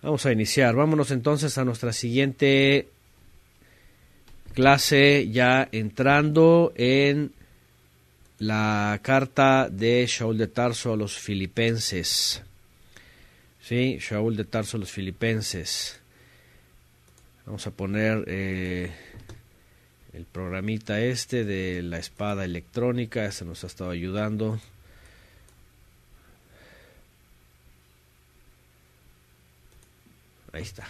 Vamos a iniciar. Vámonos entonces a nuestra siguiente clase, ya entrando en la carta de Shaul de Tarso a los filipenses. Sí, Shaul de Tarso a los filipenses. Vamos a poner el programita de la espada electrónica. Este nos ha estado ayudando. Ahí está.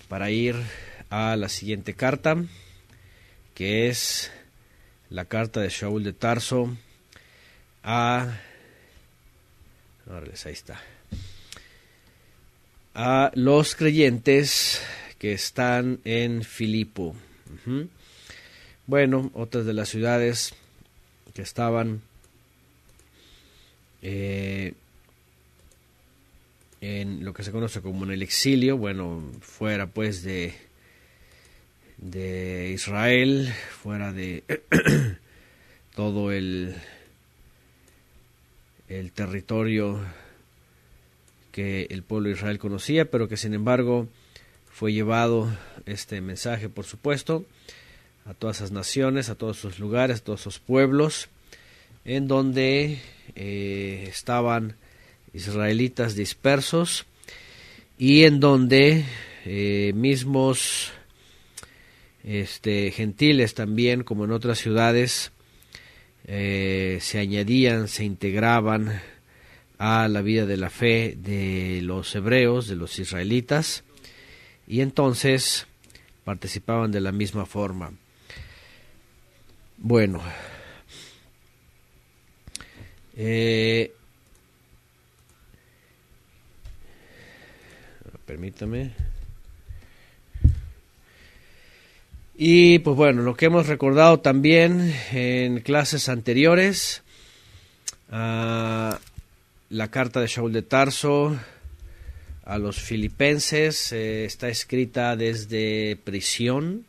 Para ir a la siguiente carta, que es la carta de Shaul de Tarso a... ahí está. A los creyentes que están en Filipo. Bueno, otras de las ciudades que estaban en lo que se conoce como en el exilio, bueno, fuera pues de Israel, fuera de todo el territorio que el pueblo de Israel conocía, pero que sin embargo fue llevado este mensaje, por supuesto, a todas esas naciones, a todos esos lugares, a todos esos pueblos, en donde estaban israelitas dispersos y en donde mismos gentiles también, como en otras ciudades, se añadían, se integraban a la vida de la fe de los hebreos, de los israelitas, y entonces participaban de la misma forma. Bueno, permítame. Y pues bueno, lo que hemos recordado también en clases anteriores, la carta de Shaul de Tarso a los filipenses está escrita desde prisión,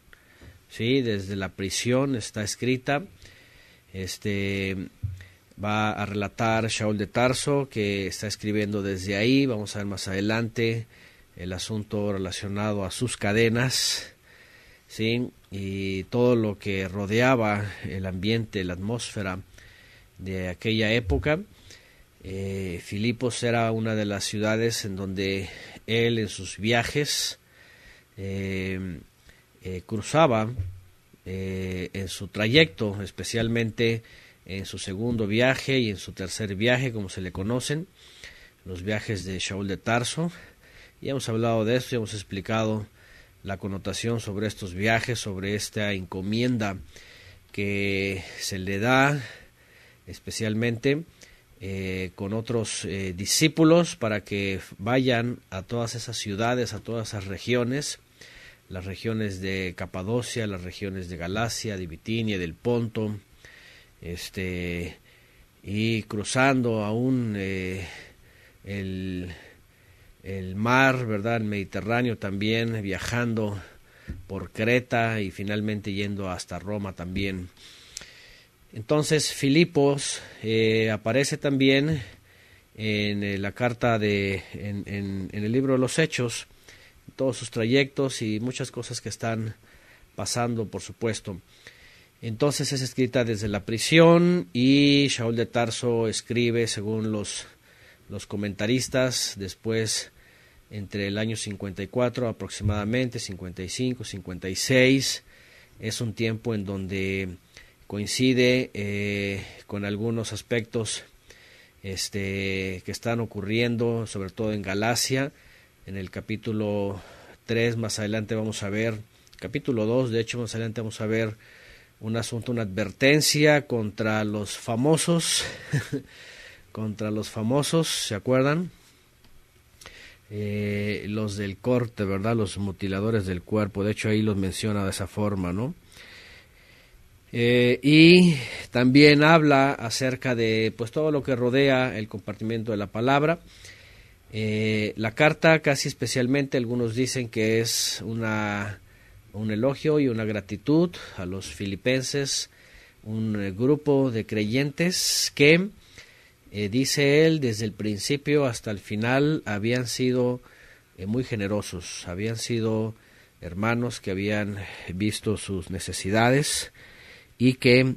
sí, desde la prisión está escrita. Va a relatar Shaul de Tarso que está escribiendo desde ahí. Vamos a ver más adelante el asunto relacionado a sus cadenas, sí, y todo lo que rodeaba el ambiente, la atmósfera de aquella época. Filipos era una de las ciudades en donde él en sus viajes cruzaba en su trayecto, especialmente en su segundo viaje y en su tercer viaje, como se le conocen, los viajes de Shaul de Tarso. Ya hemos hablado de esto, ya hemos explicado la connotación sobre estos viajes, sobre esta encomienda que se le da especialmente con otros discípulos para que vayan a todas esas ciudades, a todas esas regiones, las regiones de Capadocia, las regiones de Galacia, de Bitinia, del Ponto, y cruzando aún el mar, ¿verdad? El Mediterráneo también, viajando por Creta y finalmente yendo hasta Roma también. Entonces Filipos aparece también en la carta en el libro de los Hechos, todos sus trayectos y muchas cosas que están pasando, por supuesto. Entonces es escrita desde la prisión y Shaul de Tarso escribe, según los comentaristas, después entre el año 54 aproximadamente, 55, 56, es un tiempo en donde coincide con algunos aspectos que están ocurriendo, sobre todo en Galacia. En el capítulo 3, más adelante vamos a ver, capítulo 2, de hecho, más adelante vamos a ver un asunto, una advertencia contra los famosos, contra los famosos, ¿se acuerdan? Los del corte, ¿verdad? Los mutiladores del cuerpo, de hecho ahí los menciona de esa forma, ¿no? Y también habla acerca de pues todo lo que rodea el compartimiento de la palabra. La carta, casi especialmente, algunos dicen que es un elogio y una gratitud a los filipenses, un grupo de creyentes que dice él, desde el principio hasta el final habían sido muy generosos, habían sido hermanos que habían visto sus necesidades y que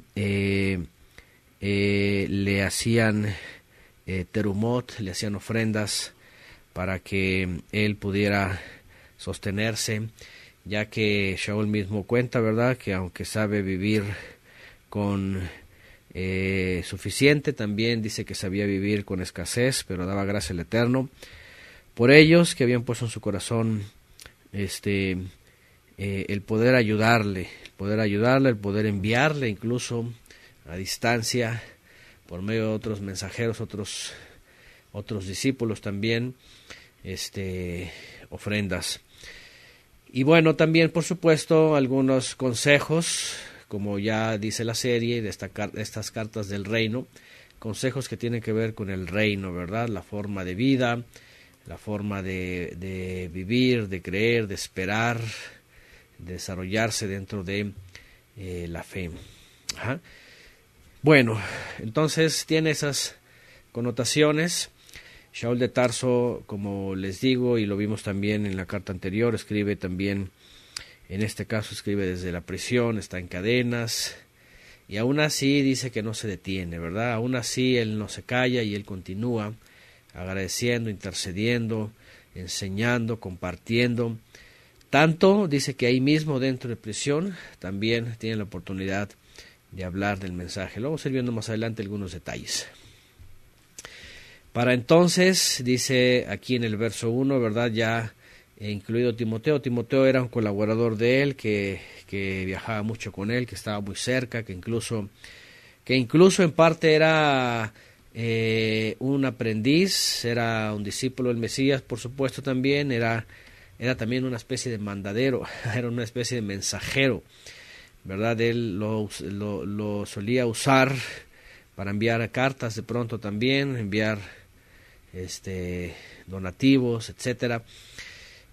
le hacían terumot, le hacían ofrendas para que él pudiera sostenerse, ya que Shaul mismo cuenta, ¿verdad?, que aunque sabe vivir con suficiente, también dice que sabía vivir con escasez, pero daba gracias al Eterno por ellos, que habían puesto en su corazón el poder ayudarle, el poder enviarle incluso a distancia por medio de otros mensajeros, otros discípulos también, ofrendas. Y bueno, también por supuesto algunos consejos, como ya dice la serie de estas cartas del reino, consejos que tienen que ver con el reino, ¿verdad? La forma de vida, la forma de vivir, de creer, de esperar, de desarrollarse dentro de la fe. Ajá. Bueno, entonces tiene esas connotaciones. Shaul de Tarso, como les digo, y lo vimos también en la carta anterior, escribe también, en este caso escribe desde la prisión, está en cadenas, y aún así dice que no se detiene, ¿verdad? Aún así él no se calla y él continúa agradeciendo, intercediendo, enseñando, compartiendo. Tanto dice que ahí mismo dentro de prisión también tiene la oportunidad de hablar del mensaje. Luego vamos a ir viendo más adelante algunos detalles. Para entonces, dice aquí en el verso 1, ¿verdad?, ya incluido Timoteo. Timoteo era un colaborador de él, que viajaba mucho con él, que estaba muy cerca, que incluso en parte era un aprendiz, era un discípulo del Mesías, por supuesto también, era también una especie de mandadero, era una especie de mensajero, ¿verdad? Él lo solía usar para enviar cartas de pronto también, enviar donativos, etcétera.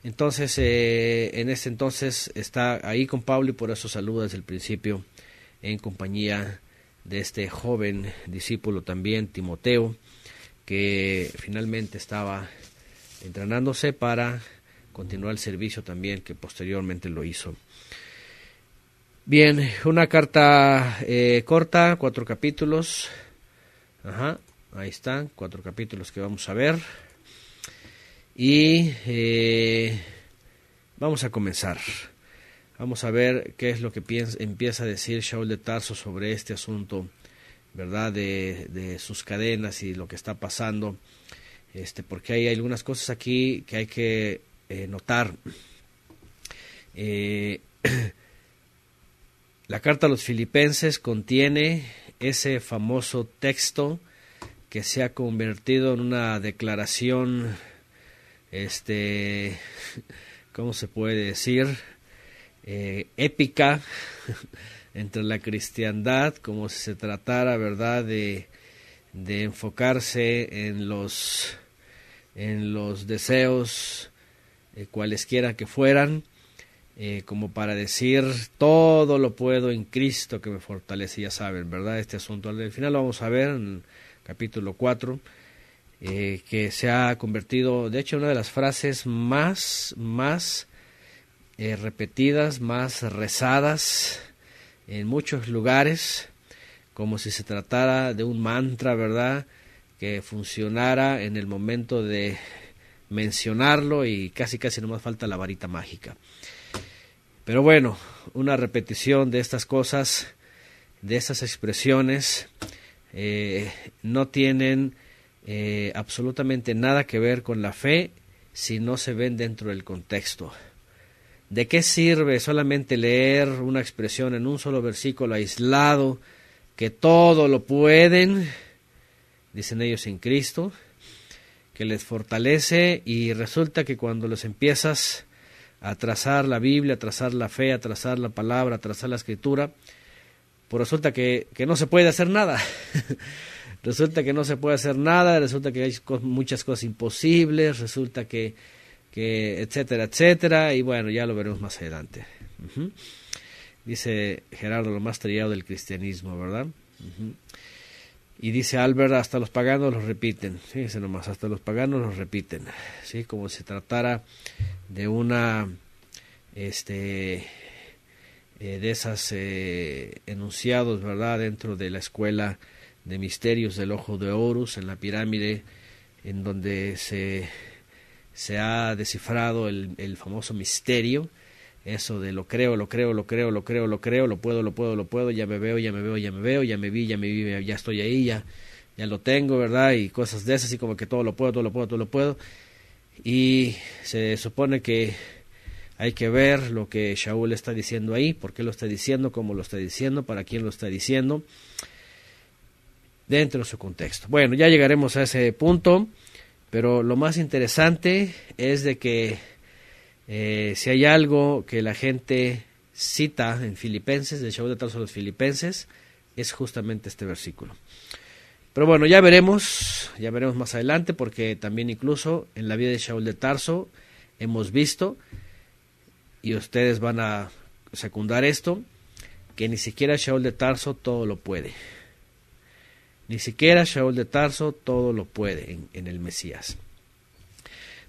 Entonces, en ese entonces está ahí con Pablo y por eso saluda desde el principio en compañía de este joven discípulo también, Timoteo, que finalmente estaba entrenándose para continuar el servicio también, que posteriormente lo hizo. Bien, una carta corta, 4 capítulos. Ajá, ahí están, 4 capítulos que vamos a ver. Y vamos a comenzar. Vamos a ver qué es lo que empieza a decir Shaul de Tarso sobre este asunto, ¿verdad?, de sus cadenas y lo que está pasando, porque hay algunas cosas aquí que hay que notar. La carta a los Filipenses contiene ese famoso texto que se ha convertido en una declaración, ¿cómo se puede decir?, épica entre la cristiandad, como si se tratara, ¿verdad?, de enfocarse en los deseos cualesquiera que fueran, como para decir todo lo puedo en Cristo que me fortalece. Ya saben, ¿verdad?, este asunto. Al final lo vamos a ver en capítulo 4, que se ha convertido, de hecho, en una de las frases más repetidas, más rezadas en muchos lugares, como si se tratara de un mantra, ¿verdad?, que funcionara en el momento de mencionarlo y casi nomás falta la varita mágica. Pero bueno, una repetición de estas cosas, de estas expresiones, no tienen absolutamente nada que ver con la fe si no se ven dentro del contexto. ¿De qué sirve solamente leer una expresión en un solo versículo aislado, que todo lo pueden, dicen ellos, en Cristo, que les fortalece, y resulta que cuando les empiezas a trazar la Biblia, a trazar la fe, a trazar la palabra, a trazar la escritura, pues resulta que no se puede hacer nada. Resulta que no se puede hacer nada, resulta que hay muchas cosas imposibles, resulta que etcétera, etcétera, y bueno, ya lo veremos más adelante. Dice Gerardo, lo más trillado del cristianismo, ¿verdad? Y dice Albert, hasta los paganos los repiten. Fíjense nomás, hasta los paganos los repiten. ¿Sí? Como si tratara de una, de esas enunciados, ¿verdad? Dentro de la escuela de misterios del ojo de Horus, en la pirámide, en donde se ha descifrado el famoso misterio. Eso de lo creo, lo puedo, ya me veo, ya me vi, ya estoy ahí, ya lo tengo, ¿verdad? Y cosas de esas, así como que todo lo puedo. Y se supone que hay que ver lo que Shaul está diciendo ahí, por qué lo está diciendo, cómo lo está diciendo, para quién lo está diciendo, dentro de su contexto. Bueno, ya llegaremos a ese punto, pero lo más interesante es de que si hay algo que la gente cita en Filipenses, de Shaul de Tarso a los Filipenses, es justamente este versículo. Pero bueno, ya veremos más adelante, porque también incluso en la vida de Shaul de Tarso hemos visto, y ustedes van a secundar esto, que ni siquiera Shaul de Tarso todo lo puede. Ni siquiera Shaul de Tarso todo lo puede en el Mesías.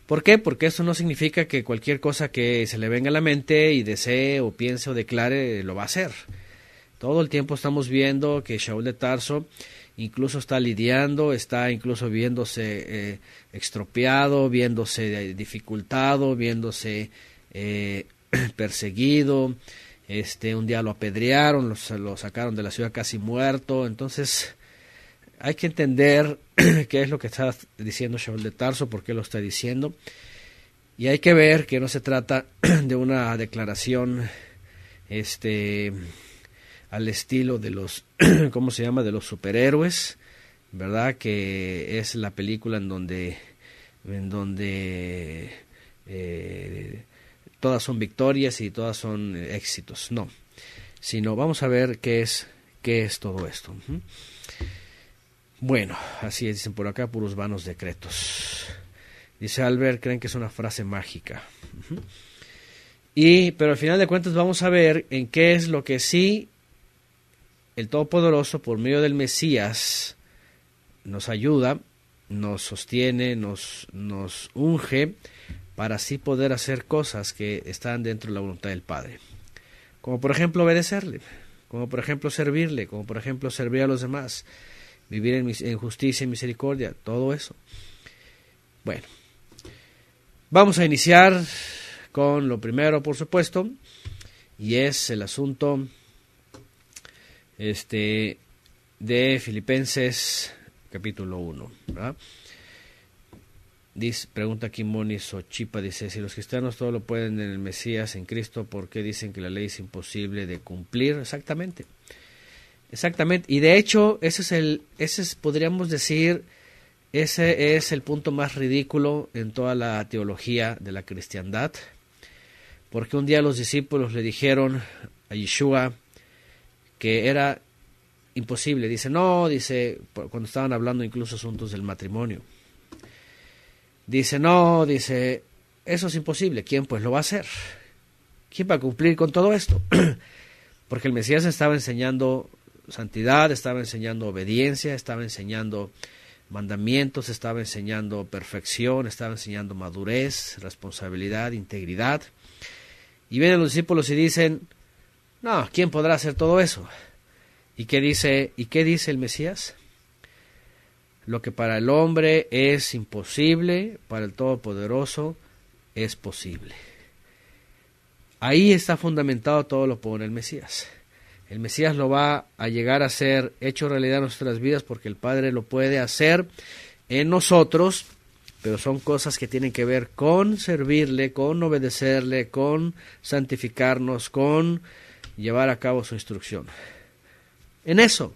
¿Por qué? Porque eso no significa que cualquier cosa que se le venga a la mente y desee o piense o declare lo va a hacer. Todo el tiempo estamos viendo que Shaul de Tarso incluso está lidiando, está incluso viéndose extropiado, viéndose dificultado, viéndose perseguido. Un día lo apedrearon, lo sacaron de la ciudad casi muerto. Entonces hay que entender qué es lo que está diciendo Shaul de Tarso, por qué lo está diciendo, y hay que ver que no se trata de una declaración al estilo de los ¿cómo se llama? De los superhéroes, ¿verdad? Que es la película en donde todas son victorias y todas son éxitos. No, sino vamos a ver qué es todo esto. Bueno, así es, dicen por acá, puros vanos decretos. Dice Albert, creen que es una frase mágica. Pero al final de cuentas vamos a ver en qué es lo que sí el Todopoderoso, por medio del Mesías, nos ayuda, nos sostiene, nos unge, para así poder hacer cosas que están dentro de la voluntad del Padre. Como por ejemplo obedecerle, como por ejemplo servirle, como por ejemplo servir a los demás, vivir en justicia y misericordia, todo eso. Bueno, vamos a iniciar con lo primero, por supuesto, y es el asunto de Filipenses capítulo 1, ¿verdad? Pregunta aquí Moni Sochipa, dice, si los cristianos todo lo pueden en el Mesías, en Cristo, ¿por qué dicen que la ley es imposible de cumplir? Exactamente, y de hecho podríamos decir, ese es el punto más ridículo en toda la teología de la cristiandad, porque un día los discípulos le dijeron a Yeshua que era imposible. Cuando estaban hablando incluso asuntos del matrimonio, eso es imposible. ¿Quién pues lo va a hacer? ¿Quién va a cumplir con todo esto? Porque el Mesías estaba enseñando santidad, estaba enseñando obediencia, estaba enseñando mandamientos, estaba enseñando perfección, estaba enseñando madurez, responsabilidad, integridad. Y vienen los discípulos y dicen, no, ¿quién podrá hacer todo eso? ¿Y qué dice el Mesías? Lo que para el hombre es imposible, para el Todopoderoso es posible. Ahí está fundamentado todo lo que pone el Mesías. El Mesías lo va a llegar a ser hecho realidad en nuestras vidas porque el Padre lo puede hacer en nosotros, pero son cosas que tienen que ver con servirle, con obedecerle, con santificarnos, con llevar a cabo su instrucción. En eso,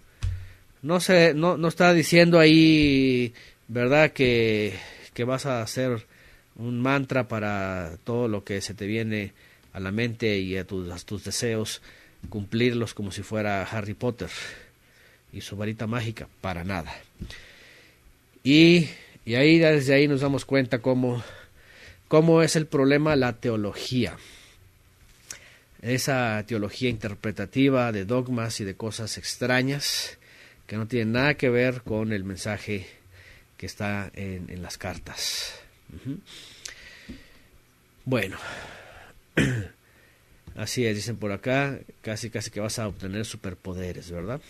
no está diciendo ahí, ¿verdad?, que vas a hacer un mantra para todo lo que se te viene a la mente y a tus deseos, cumplirlos como si fuera Harry Potter y su varita mágica, para nada. Y ahí, desde ahí nos damos cuenta cómo es el problema la teología. Esa teología interpretativa de dogmas y de cosas extrañas que no tiene nada que ver con el mensaje que está en las cartas. Bueno, así es, dicen por acá, casi que vas a obtener superpoderes, ¿verdad?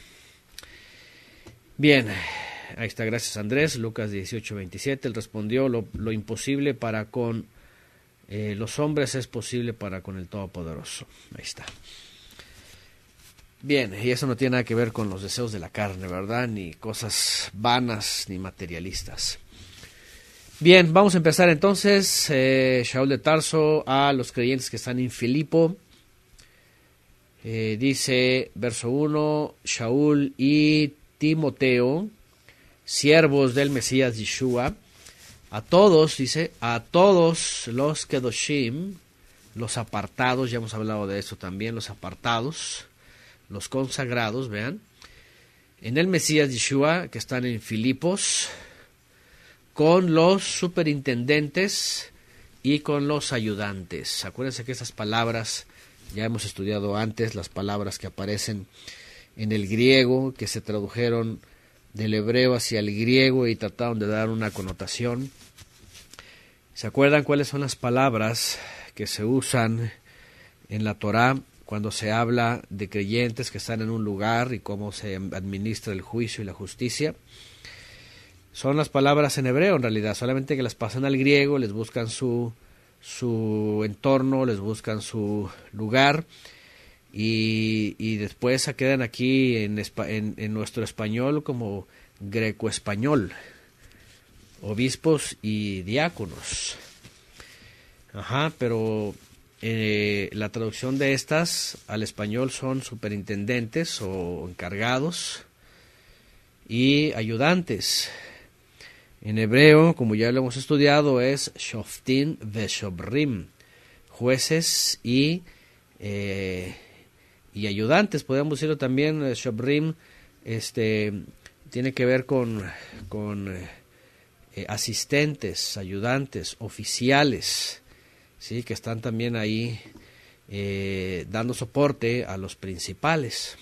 Bien, ahí está, gracias Andrés. Lucas 18:27, él respondió, lo imposible para con los hombres es posible para con el Todopoderoso. Ahí está. Bien, y eso no tiene nada que ver con los deseos de la carne, ¿verdad? Ni cosas vanas ni materialistas. Bien, vamos a empezar entonces. Shaul de Tarso a los creyentes que están en Filipo. Dice, verso 1, Shaul y Timoteo, siervos del Mesías Yeshua, a todos, dice, a todos los Kedoshim, los apartados, ya hemos hablado de eso también, los apartados, los consagrados, vean, en el Mesías Yeshua, que están en Filipos, con los superintendentes y con los ayudantes. Acuérdense que esas palabras ya hemos estudiado antes, las palabras que aparecen en el griego, que se tradujeron del hebreo hacia el griego y trataron de dar una connotación. ¿Se acuerdan cuáles son las palabras que se usan en la Torá cuando se habla de creyentes que están en un lugar y cómo se administra el juicio y la justicia? Son las palabras en hebreo en realidad, solamente que las pasan al griego, les buscan su entorno, les buscan su lugar y después se quedan aquí en nuestro español como greco-español, obispos y diáconos. Pero la traducción de estas al español son superintendentes o encargados y ayudantes. En hebreo, como ya lo hemos estudiado, es shoftim veshobrim, jueces y ayudantes. Podemos decirlo también, shobrim tiene que ver con asistentes, ayudantes, oficiales, ¿sí? Que están también ahí dando soporte a los principales.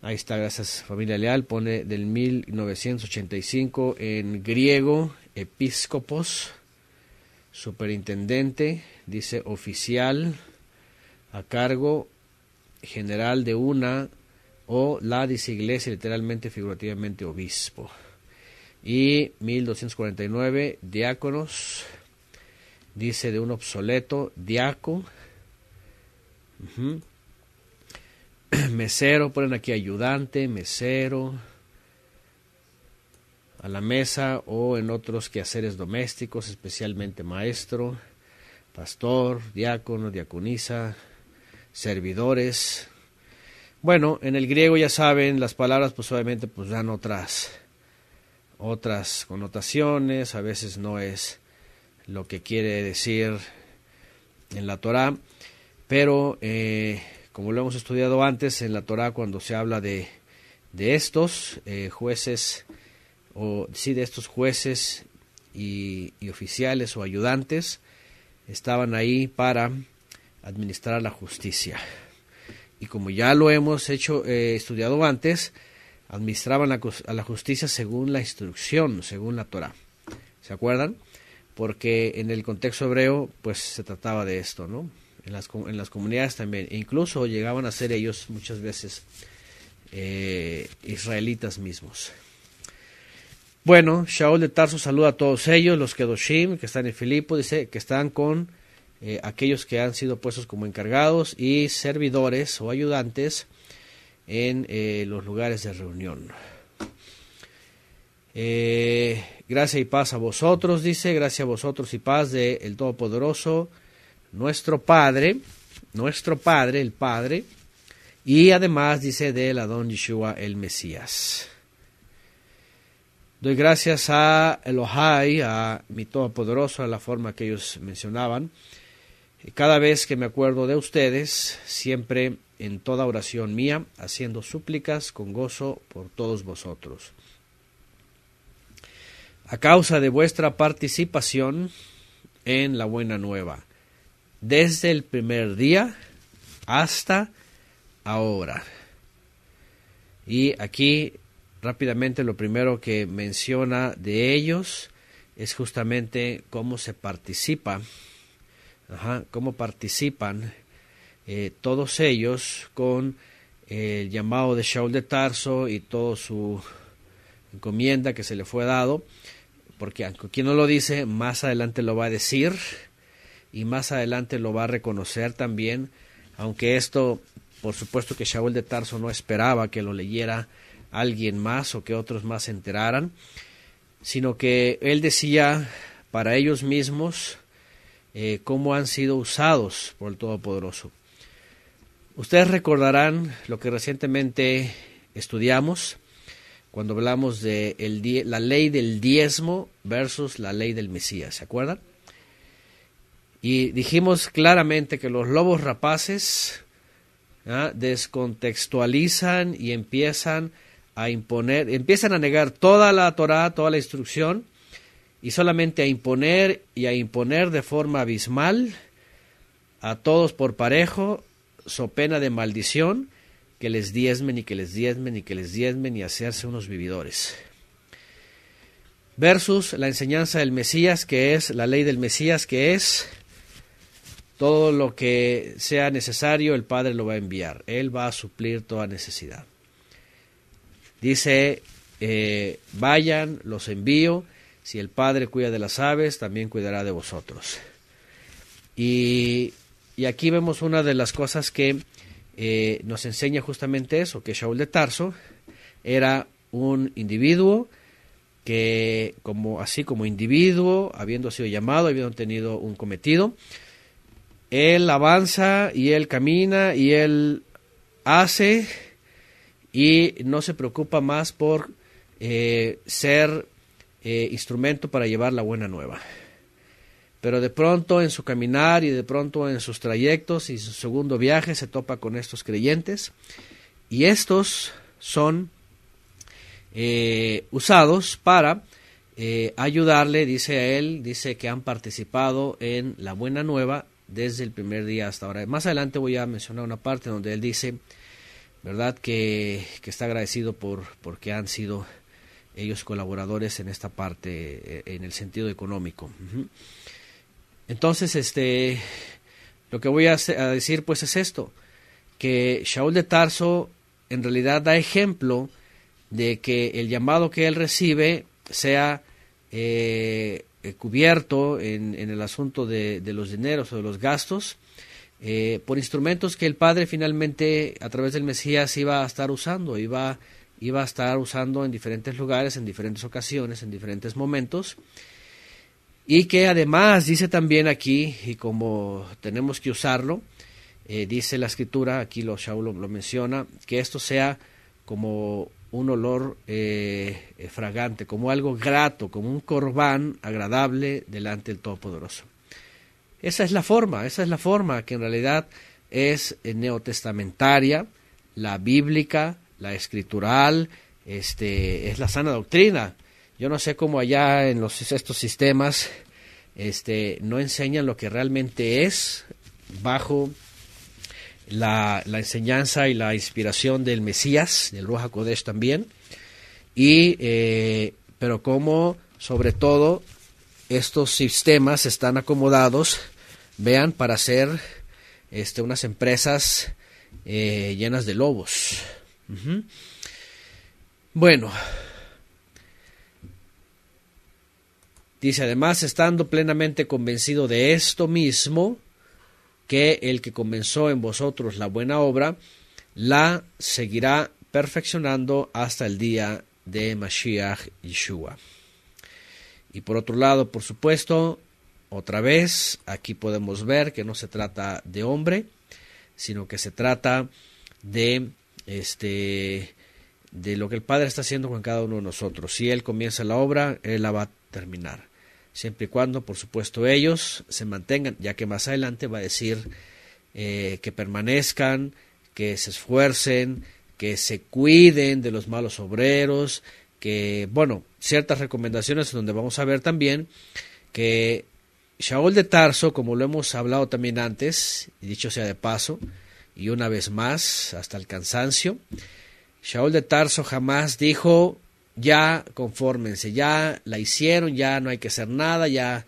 Ahí está, gracias familia Leal, pone del 1985 en griego, episcopos, superintendente, dice oficial, a cargo general de una o la dice iglesia, literalmente, figurativamente, obispo. Y 1249, diáconos, dice de un obsoleto, diaco. Mesero, ponen aquí ayudante, mesero, a la mesa o en otros quehaceres domésticos, especialmente maestro, pastor, diácono, diaconisa, servidores. Bueno, en el griego ya saben, las palabras pues obviamente pues dan otras connotaciones, a veces no es lo que quiere decir en la Torá, pero como lo hemos estudiado antes, en la Torá cuando se habla de estos jueces, de estos jueces y oficiales o ayudantes, estaban ahí para administrar la justicia. Y como ya lo hemos estudiado antes, administraban a la justicia según la instrucción, según la Torá. ¿Se acuerdan? Porque en el contexto hebreo, pues se trataba de esto, ¿no? En las comunidades también, e incluso llegaban a ser ellos muchas veces israelitas mismos. Bueno, Shaul de Tarso saluda a todos ellos, los Kedoshim, que están en Filipo, dice que están con aquellos que han sido puestos como encargados y servidores o ayudantes en los lugares de reunión. Gracia y paz a vosotros, dice, gracia a vosotros y paz del Todopoderoso, nuestro Padre, el Padre, y además dice del Adón Yeshua el Mesías. Doy gracias a Elohai, a mi Todopoderoso, a la forma que ellos mencionaban. Cada vez que me acuerdo de ustedes, siempre en toda oración mía, haciendo súplicas con gozo por todos vosotros. A causa de vuestra participación en la buena nueva, desde el primer día hasta ahora. Y aquí rápidamente lo primero que menciona de ellos es justamente cómo se participa, cómo participan todos ellos con el llamado de Shaul de Tarso y toda su encomienda que se le fue dado, porque aunque no lo dice, más adelante lo va a decir y más adelante lo va a reconocer también, aunque esto, por supuesto que Shaul de Tarso no esperaba que lo leyera alguien más o que otros más se enteraran, sino que él decía para ellos mismos cómo han sido usados por el Todopoderoso. Ustedes recordarán lo que recientemente estudiamos cuando hablamos de la ley del diezmo versus la ley del Mesías, ¿se acuerdan? Y dijimos claramente que los lobos rapaces descontextualizan y empiezan a negar toda la Torá, toda la instrucción, y solamente a imponer de forma abismal a todos por parejo, so pena de maldición, que les diezmen y que les diezmen y que les diezmen y hacerse unos vividores. Versus la enseñanza del Mesías, que es la ley del Mesías, que es todo lo que sea necesario, el Padre lo va a enviar. Él va a suplir toda necesidad. Dice, vayan, los envío. Si el Padre cuida de las aves, también cuidará de vosotros. Y aquí vemos una de las cosas que nos enseña justamente eso, que Shaul de Tarso era un individuo que, así como individuo, habiendo sido llamado, habiendo tenido un cometido, él avanza y él camina y él hace y no se preocupa más por ser instrumento para llevar la buena nueva. Pero de pronto en su caminar y de pronto en sus trayectos y su segundo viaje se topa con estos creyentes y estos son usados para ayudarle, dice a él, dice que han participado en la buena nueva desde el primer día hasta ahora. Más adelante voy a mencionar una parte donde él dice, ¿verdad?, que está agradecido porque han sido ellos colaboradores en esta parte, en el sentido económico. Entonces, lo que voy a decir pues es esto, que Shaul de Tarso en realidad da ejemplo de que el llamado que él recibe sea cubierto en el asunto de los dineros o de los gastos por instrumentos que el Padre finalmente a través del Mesías iba a estar usando, iba a estar usando en diferentes lugares, en diferentes ocasiones, en diferentes momentos. Y que además dice también aquí, y como tenemos que usarlo, dice la Escritura, aquí Shaul lo menciona, que esto sea como un olor fragante, como algo grato, como un corbán agradable delante del Todopoderoso. Esa es la forma que en realidad es neotestamentaria, la bíblica, la escritural, es la sana doctrina. Yo no sé cómo allá en estos sistemas no enseñan lo que realmente es bajo la enseñanza y la inspiración del Mesías, del Ruach HaKodesh también, pero cómo sobre todo estos sistemas están acomodados, vean, para ser unas empresas llenas de lobos. Bueno, dice además, estando plenamente convencido de esto mismo, que el que comenzó en vosotros la buena obra, la seguirá perfeccionando hasta el día de Mashiach Yeshua. Y por otro lado, por supuesto, otra vez, aquí podemos ver que no se trata de hombre, sino que se trata de lo que el Padre está haciendo con cada uno de nosotros. Si Él comienza la obra, Él la va a terminar. Siempre y cuando, por supuesto, ellos se mantengan, ya que más adelante va a decir que permanezcan, que se esfuercen, que se cuiden de los malos obreros, que, bueno, ciertas recomendaciones donde vamos a ver también que Shaul de Tarso, como lo hemos hablado también antes, y dicho sea de paso, y una vez más, hasta el cansancio, Shaul de Tarso jamás dijo, ya confórmense, ya la hicieron, ya no hay que hacer nada, ya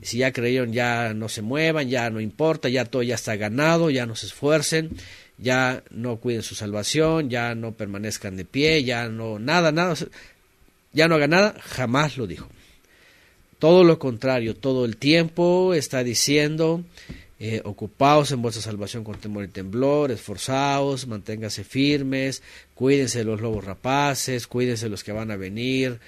si ya creyeron, ya no se muevan, ya no importa, ya todo ya está ganado, ya no se esfuercen, ya no cuiden su salvación, ya no permanezcan de pie, ya no, nada, ya no hagan nada, jamás lo dijo. Todo lo contrario, todo el tiempo está diciendo, ocupaos en vuestra salvación con temor y temblor, esforzaos, manténganse firmes, cuídense de los lobos rapaces, cuídense de los que van a venir,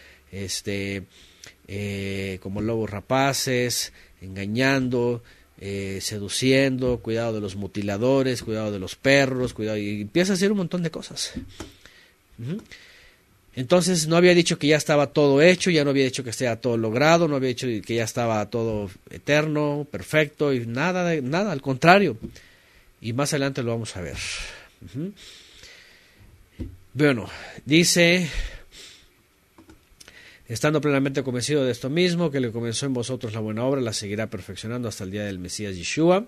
como lobos rapaces, engañando, seduciendo, cuidado de los mutiladores, cuidado de los perros, cuidado, y empieza a hacer un montón de cosas. Entonces no había dicho que ya estaba todo hecho, ya no había dicho que estaba todo logrado, no había dicho que ya estaba todo eterno, perfecto, y nada, al contrario. Y más adelante lo vamos a ver. Bueno, dice, estando plenamente convencido de esto mismo, que le comenzó en vosotros la buena obra, la seguirá perfeccionando hasta el día del Mesías Yeshua.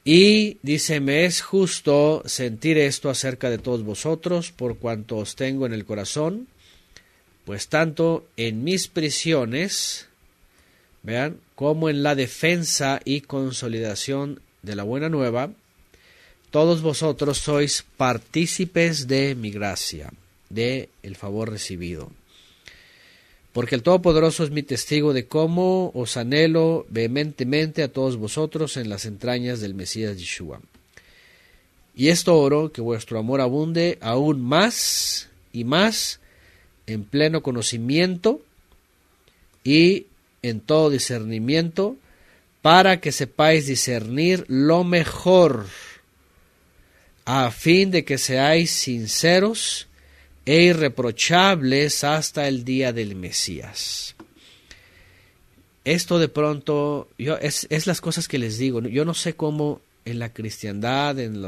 Y dice, me es justo sentir esto acerca de todos vosotros, por cuanto os tengo en el corazón, pues tanto en mis prisiones, vean, como en la defensa y consolidación de la buena nueva, todos vosotros sois partícipes de mi gracia, de el favor recibido. Porque el Todopoderoso es mi testigo de cómo os anhelo vehementemente a todos vosotros en las entrañas del Mesías Yeshua. Y esto oro, que vuestro amor abunde aún más y más en pleno conocimiento y en todo discernimiento, para que sepáis discernir lo mejor, a fin de que seáis sinceros e irreprochables hasta el día del Mesías. Esto de pronto, es las cosas que les digo. Yo no sé cómo en la cristiandad, en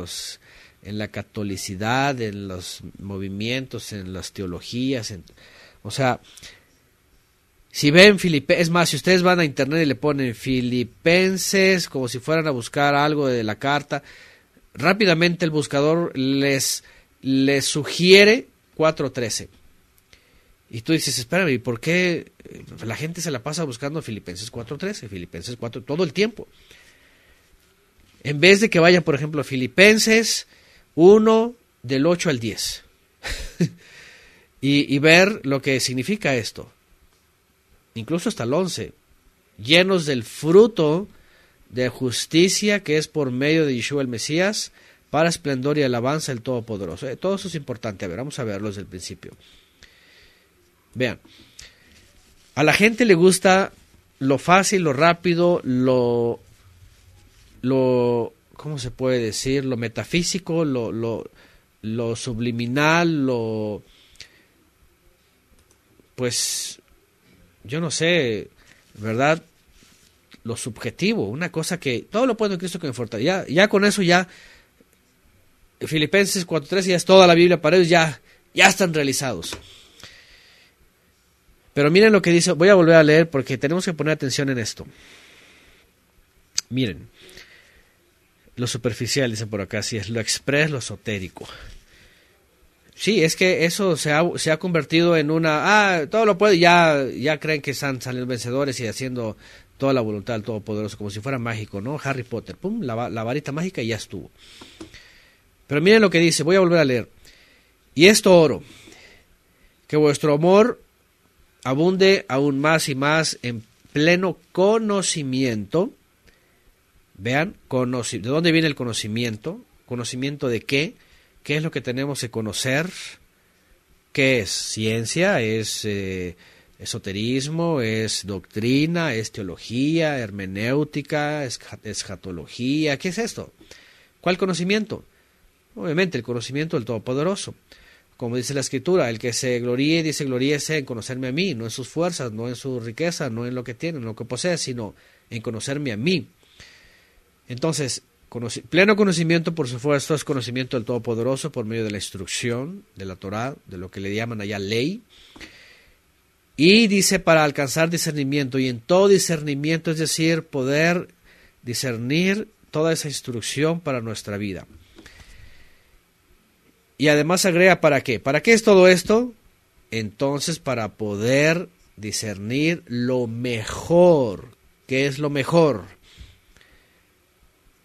la catolicidad, en los movimientos, en las teologías, o sea, si ven Filipenses, es más, si ustedes van a internet y le ponen Filipenses, como si fueran a buscar algo de la carta, rápidamente el buscador les sugiere 4:13. Y tú dices, espérame, ¿y por qué la gente se la pasa buscando Filipenses 4:13? Filipenses 4 todo el tiempo. En vez de que vayan, por ejemplo, a Filipenses 1, del 8 al 10. y ver lo que significa esto. Incluso hasta el 11. Llenos del fruto de justicia que es por medio de Yeshua el Mesías, para esplendor y alabanza del Todopoderoso. Todo eso es importante. A ver, vamos a verlo desde el principio. Vean, a la gente le gusta lo fácil, lo rápido, lo ¿cómo se puede decir? Lo metafísico, lo subliminal, pues, yo no sé, ¿verdad? Lo subjetivo, una cosa que todo lo puedo en Cristo que me fortalece. Ya con eso ya Filipenses 4:13 ya es toda la Biblia para ellos, ya están realizados. Pero miren lo que dice, voy a volver a leer porque tenemos que poner atención en esto. Miren, lo superficial, dicen por acá, sí es lo express, lo esotérico. Sí, es que eso se ha convertido en todo lo puede, ya creen que están saliendo vencedores y haciendo toda la voluntad del Todopoderoso, como si fuera mágico, ¿no? Harry Potter, pum, la varita mágica y ya estuvo. Pero miren lo que dice, voy a volver a leer. Y esto oro, que vuestro amor abunde aún más y más en pleno conocimiento. Vean, ¿de dónde viene el conocimiento? ¿Conocimiento de qué? ¿Qué es lo que tenemos que conocer? ¿Qué es? ¿Ciencia? ¿Es esoterismo? ¿Es doctrina? ¿Es teología? ¿Hermenéutica? ¿Es escatología? ¿Qué es esto? ¿Cuál conocimiento? Obviamente el conocimiento del Todopoderoso. Como dice la Escritura, el que se gloríe, dice gloríese en conocerme a mí, no en sus fuerzas, no en su riqueza, no en lo que tiene, en lo que posee, sino en conocerme a mí. Entonces, pleno conocimiento, por supuesto, es conocimiento del Todopoderoso por medio de la instrucción, de la Torá, de lo que le llaman allá ley. Y dice para alcanzar discernimiento, y en todo discernimiento, es decir, poder discernir toda esa instrucción para nuestra vida. Y además agrega, ¿para qué? ¿Para qué es todo esto? Entonces, para poder discernir lo mejor. ¿Qué es lo mejor?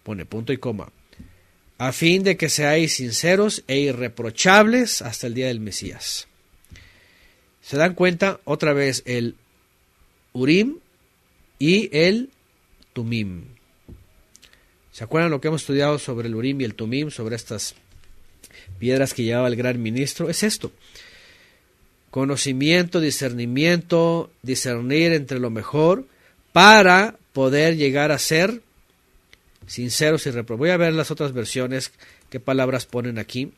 Pone punto y coma. A fin de que seáis sinceros e irreprochables hasta el día del Mesías. ¿Se dan cuenta? Otra vez el Urim y el Tumim. ¿Se acuerdan lo que hemos estudiado sobre el Urim y el Tumim? Sobre estas piedras que llevaba el gran ministro. Es esto. Conocimiento, discernimiento, discernir entre lo mejor para poder llegar a ser sinceros y reprobables. Voy a ver las otras versiones, qué palabras ponen aquí.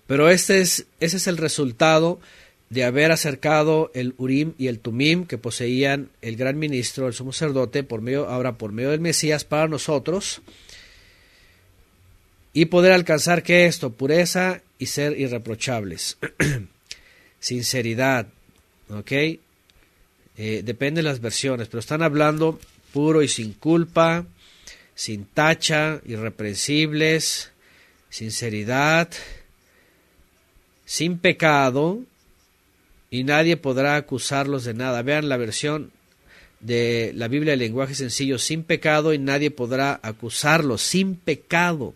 Pero ese es el resultado de haber acercado el Urim y el Tumim que poseían el gran ministro, el sumo sacerdote, por medio del Mesías para nosotros, y poder alcanzar ¿qué es esto? Pureza y ser irreprochables. Sinceridad, ¿ok? Depende de las versiones, pero están hablando puro y sin culpa, sin tacha, irreprensibles, sinceridad, sin pecado, y nadie podrá acusarlos de nada. Vean la versión de la Biblia de lenguaje sencillo, sin pecado, y nadie podrá acusarlos, sin pecado.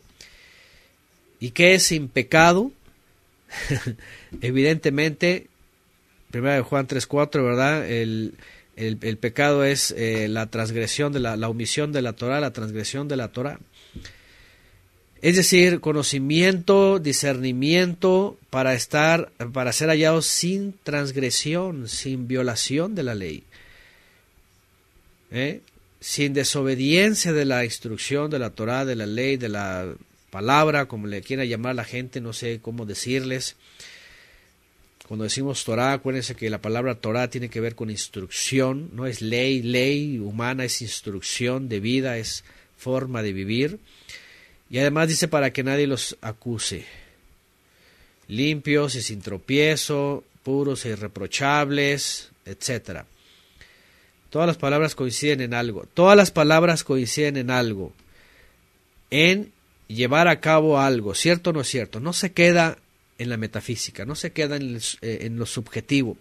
¿Y qué es sin pecado? Evidentemente, 1 Juan 3:4, ¿verdad? El pecado es la transgresión de la omisión de la Torah, la transgresión de la Torah. Es decir, conocimiento, discernimiento para ser hallados sin transgresión, sin violación de la ley, sin desobediencia de la instrucción de la Torah, de la ley, de la palabra, como le quiera llamar la gente, no sé cómo decirles. Cuando decimos Torah, acuérdense que la palabra Torah tiene que ver con instrucción, no es ley humana, es instrucción de vida, es forma de vivir. Y además dice para que nadie los acuse. Limpios y sin tropiezo, puros e irreprochables, etc. Todas las palabras coinciden en algo. Todas las palabras coinciden en algo. En llevar a cabo algo, ¿cierto o no es cierto? No se queda en la metafísica, no se queda en lo subjetivo,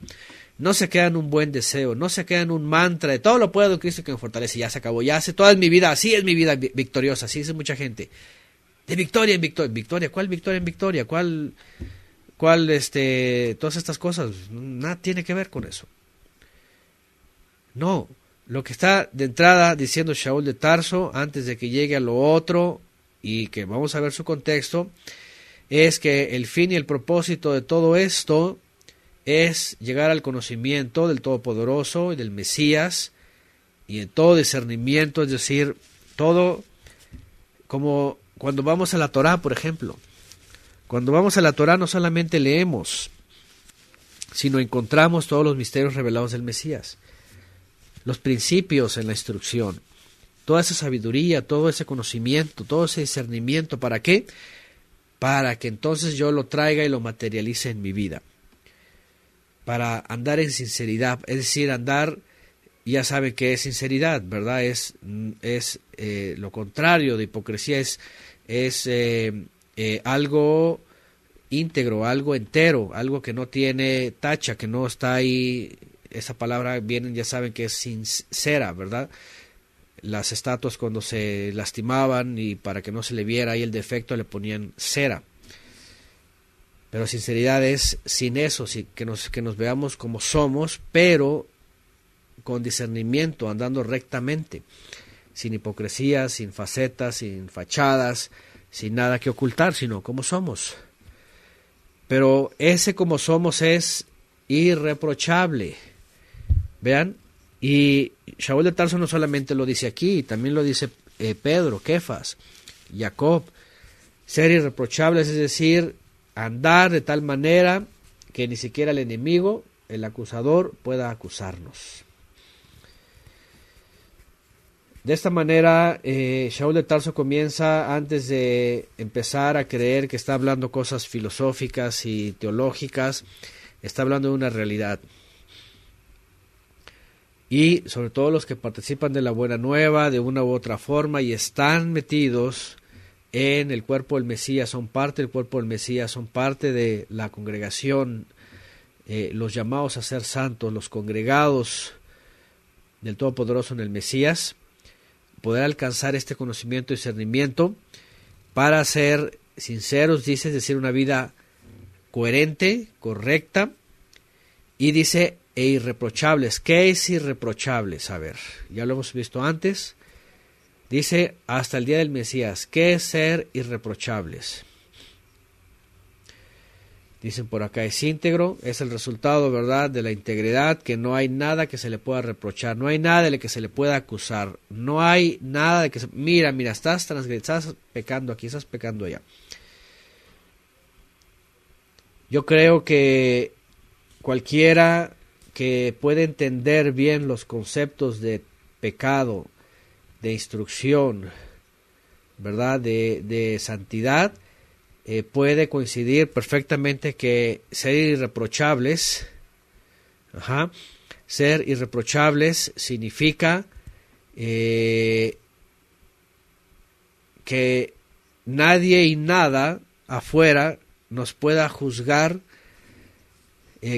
no se queda en un buen deseo, no se queda en un mantra de todo lo puedo en Cristo que me fortalece, ya se acabó, ya hace toda mi vida, así es mi vida victoriosa, así dice mucha gente, de victoria en victoria, ¿cuál victoria en victoria? ¿Cuál todas estas cosas? Nada tiene que ver con eso. No, lo que está de entrada diciendo Shaul de Tarso, antes de que llegue a lo otro, y que vamos a ver su contexto, es que el fin y el propósito de todo esto es llegar al conocimiento del Todopoderoso y del Mesías, y en todo discernimiento, es decir, todo como cuando vamos a la Torá, por ejemplo. Cuando vamos a la Torá no solamente leemos, sino encontramos todos los misterios revelados del Mesías, los principios en la instrucción, toda esa sabiduría, todo ese conocimiento, todo ese discernimiento. ¿Para qué? Para que entonces yo lo traiga y lo materialice en mi vida. Para andar en sinceridad, es decir, andar, ya saben qué es sinceridad, ¿verdad? Es lo contrario de hipocresía, es algo íntegro, algo entero, algo que no tiene tacha, que no está ahí. Esa palabra vienen, ya saben que es sincera, ¿verdad? Las estatuas cuando se lastimaban y para que no se le viera ahí el defecto le ponían cera. Pero sinceridad es sin eso, sí, que nos veamos como somos, pero con discernimiento, andando rectamente, sin hipocresía, sin facetas, sin fachadas, sin nada que ocultar, sino como somos. Pero ese como somos es irreprochable. Vean, y Shaul de Tarso no solamente lo dice aquí, también lo dice Pedro, Kefas, Jacob. Ser irreprochables, es decir, andar de tal manera que ni siquiera el enemigo, el acusador, pueda acusarnos. De esta manera, Shaul de Tarso comienza, antes de empezar a creer que está hablando cosas filosóficas y teológicas, está hablando de una realidad. Y sobre todo los que participan de la buena nueva de una u otra forma y están metidos en el cuerpo del Mesías, son parte del cuerpo del Mesías, son parte de la congregación, los llamados a ser santos, los congregados del Todopoderoso en el Mesías, poder alcanzar este conocimiento y discernimiento para ser sinceros, dice, es decir, una vida coherente, correcta, y dice, e irreprochables. ¿Qué es irreprochables? A ver, ya lo hemos visto antes. Dice, hasta el día del Mesías. ¿Qué es ser irreprochables? Dicen por acá, es íntegro, es el resultado, ¿verdad?, de la integridad, que no hay nada que se le pueda reprochar, no hay nada de lo que se le pueda acusar, no hay nada de que mira, estás pecando aquí, estás pecando allá. Yo creo que cualquiera que puede entender bien los conceptos de pecado, de instrucción, ¿verdad?, de santidad, puede coincidir perfectamente que ser irreprochables, ser irreprochables significa que nadie y nada afuera nos pueda juzgar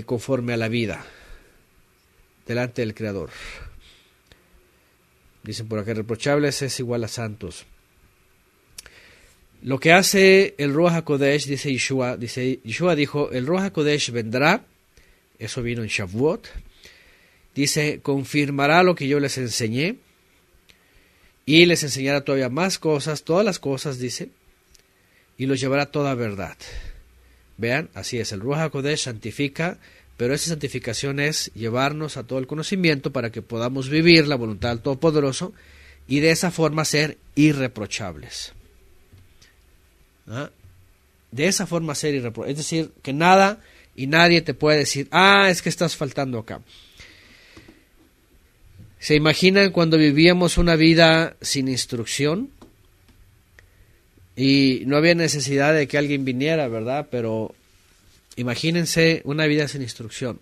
conforme a la vida delante del Creador. Dicen por acá, irreprochables es igual a santos. Lo que hace el Ruach HaKodesh, dice Yeshua dijo, el Ruach HaKodesh vendrá, eso vino en Shavuot, dice, confirmará lo que yo les enseñé, y les enseñará todavía más cosas, todas las cosas, dice, y los llevará a toda verdad. Vean, así es, el Ruach HaKodesh santifica, pero esa santificación es llevarnos a todo el conocimiento para que podamos vivir la voluntad del Todopoderoso, y de esa forma ser irreprochables. De esa forma ser irreprochable, es decir, que nada y nadie te puede decir, es que estás faltando acá. ¿Se imaginan cuando vivíamos una vida sin instrucción? Y no había necesidad de que alguien viniera, ¿verdad? Pero imagínense una vida sin instrucción.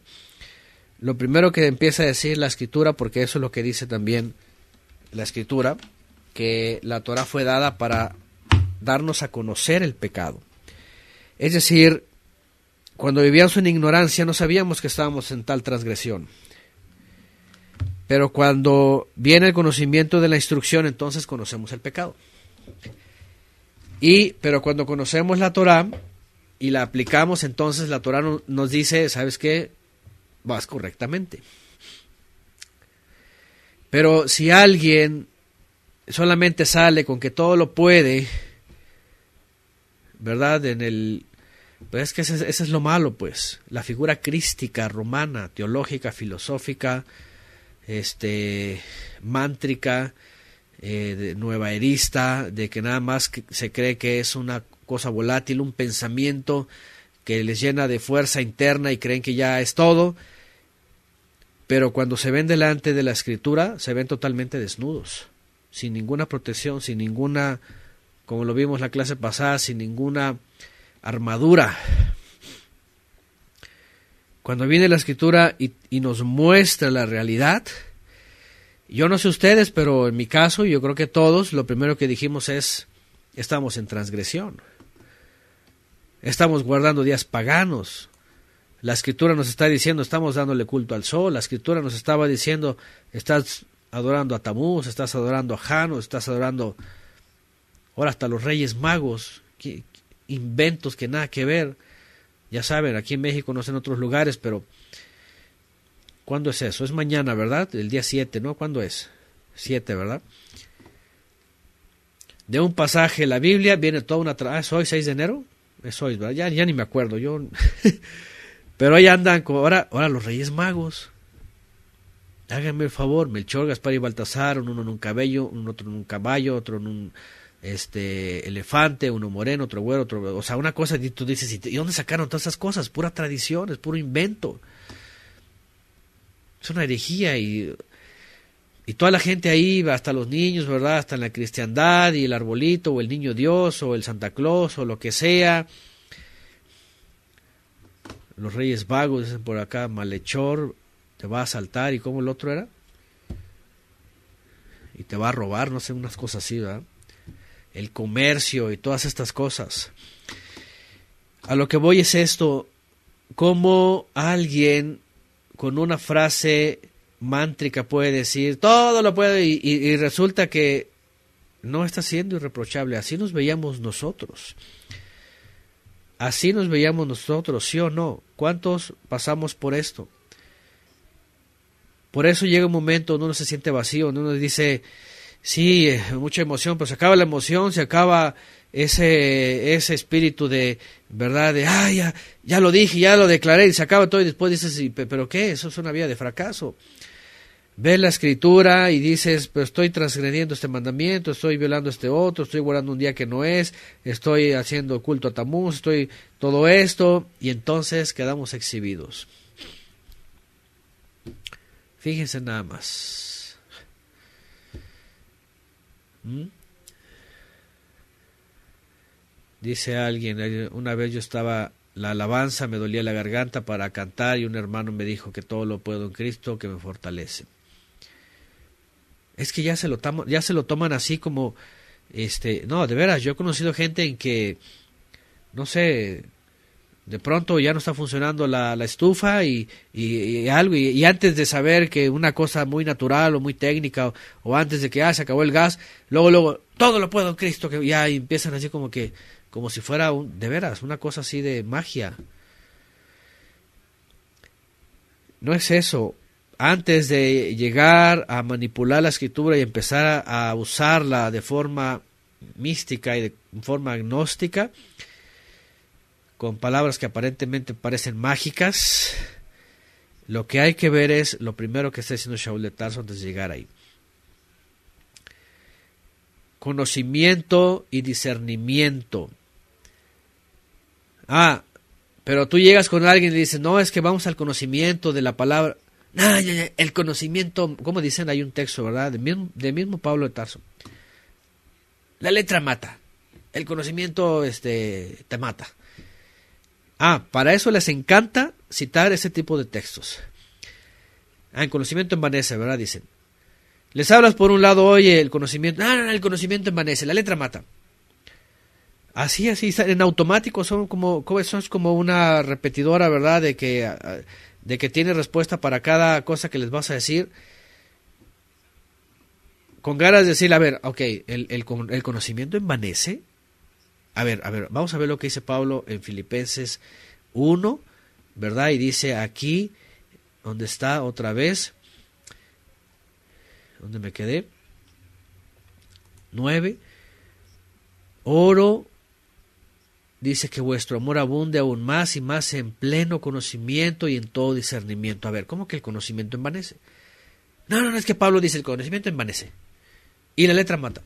Lo primero que empieza a decir la Escritura, porque eso es lo que dice también la Escritura, que la Torah fue dada para darnos a conocer el pecado. Es decir, cuando vivíamos en ignorancia no sabíamos que estábamos en tal transgresión. Pero cuando viene el conocimiento de la instrucción, entonces conocemos el pecado. Pero cuando conocemos la Torah y la aplicamos, entonces la Torah nos dice, ¿sabes qué? Vas correctamente. Pero si alguien solamente sale con que todo lo puede, ¿verdad? Pues es que ese es lo malo, pues. La figura crística, romana, teológica, filosófica, mántrica, nuevaerista, de que nada más se cree que es una cosa volátil, un pensamiento que les llena de fuerza interna y creen que ya es todo. Pero cuando se ven delante de la Escritura, se ven totalmente desnudos, sin ninguna protección, sin ninguna, como lo vimos la clase pasada, sin ninguna armadura. Cuando viene la Escritura y nos muestra la realidad, yo no sé ustedes, pero en mi caso, yo creo que todos, lo primero que dijimos es, estamos en transgresión. Estamos guardando días paganos. La Escritura nos está diciendo, estamos dándole culto al sol. La Escritura nos estaba diciendo, estás adorando a Tamuz, estás adorando a Jano, estás adorando ahora hasta los Reyes Magos, inventos que nada que ver. Ya saben, aquí en México, no sé en otros lugares, pero ¿cuándo es eso? Es mañana, ¿verdad? El día 7, ¿no? ¿Cuándo es? 7, ¿verdad? De un pasaje de la Biblia viene toda una... ¿Es hoy 6 de enero? Es hoy, ¿verdad? Ya ni me acuerdo, yo... Pero ahí andan, ahora los Reyes Magos. Háganme el favor, Melchor, Gaspar y Baltasar, uno en un cabello, otro en un caballo, otro en un elefante, uno moreno, otro güero, otro... O sea, una cosa, y tú dices, ¿y dónde sacaron todas esas cosas? Pura tradición, es puro invento. Es una herejía y toda la gente ahí, hasta los niños, ¿verdad? Hasta en la cristiandad y el arbolito, o el niño Dios, o el Santa Claus, o lo que sea. Los Reyes Vagos, dicen por acá, malhechor, te va a asaltar, ¿y cómo el otro era? Y te va a robar, no sé, unas cosas así, ¿verdad? el comercio y todas estas cosas. A lo que voy es esto: cómo alguien con una frase mántrica puede decir todo lo puede, y resulta que no está siendo irreprochable. Así nos veíamos nosotros. Así nos veíamos nosotros, ¿sí o no? ¿Cuántos pasamos por esto? Por eso llega un momento donde uno se siente vacío, donde uno dice, sí, mucha emoción, pero se acaba la emoción, se acaba ese espíritu de, ¿verdad? De, ya lo dije, ya lo declaré, y se acaba todo, y después dices, ¿pero qué? Eso es una vida de fracaso. Ves la escritura y dices, pero estoy transgrediendo este mandamiento, estoy violando este otro, estoy guardando un día que no es, estoy haciendo culto a Tamuz, estoy todo esto, y entonces quedamos exhibidos. Fíjense nada más. Dice alguien, una vez yo estaba, la alabanza, me dolía la garganta para cantar, y un hermano me dijo que todo lo puedo en Cristo que me fortalece. Es que ya se lo toman así como, no, de veras, yo he conocido gente en que, no sé, de pronto ya no está funcionando la estufa y algo, y antes de saber que una cosa muy natural o muy técnica, o antes de que se acabó el gas, luego, todo lo puedo en Cristo, que ya empiezan así como si fuera de veras, una cosa así de magia. No es eso. Antes de llegar a manipular la escritura y empezar a usarla de forma mística y de forma agnóstica, con palabras que aparentemente parecen mágicas, lo que hay que ver es lo primero que está diciendo Shaul de Tarso antes de llegar ahí. Conocimiento y discernimiento. Pero tú llegas con alguien y le dices, no, es que vamos al conocimiento de la palabra. El conocimiento, como dicen, hay un texto, ¿verdad? Del mismo Pablo de Tarso. La letra mata. El conocimiento te mata. Para eso les encanta citar ese tipo de textos. El conocimiento envanece, ¿verdad? Dicen. Les hablas por un lado, oye, el conocimiento. El conocimiento envanece, la letra mata. Así, en automático son como una repetidora, ¿verdad? De que tiene respuesta para cada cosa que les vas a decir. Con ganas de decir, a ver, ok, el conocimiento envanece. A ver, vamos a ver lo que dice Pablo en Filipenses 1, ¿verdad? Y dice aquí, ¿dónde está otra vez? ¿Dónde me quedé? 9. Oro, dice que vuestro amor abunde aún más y más en pleno conocimiento y en todo discernimiento. A ver, ¿cómo que el conocimiento envanece? No, es que Pablo dice el conocimiento envanece. Y la letra mata.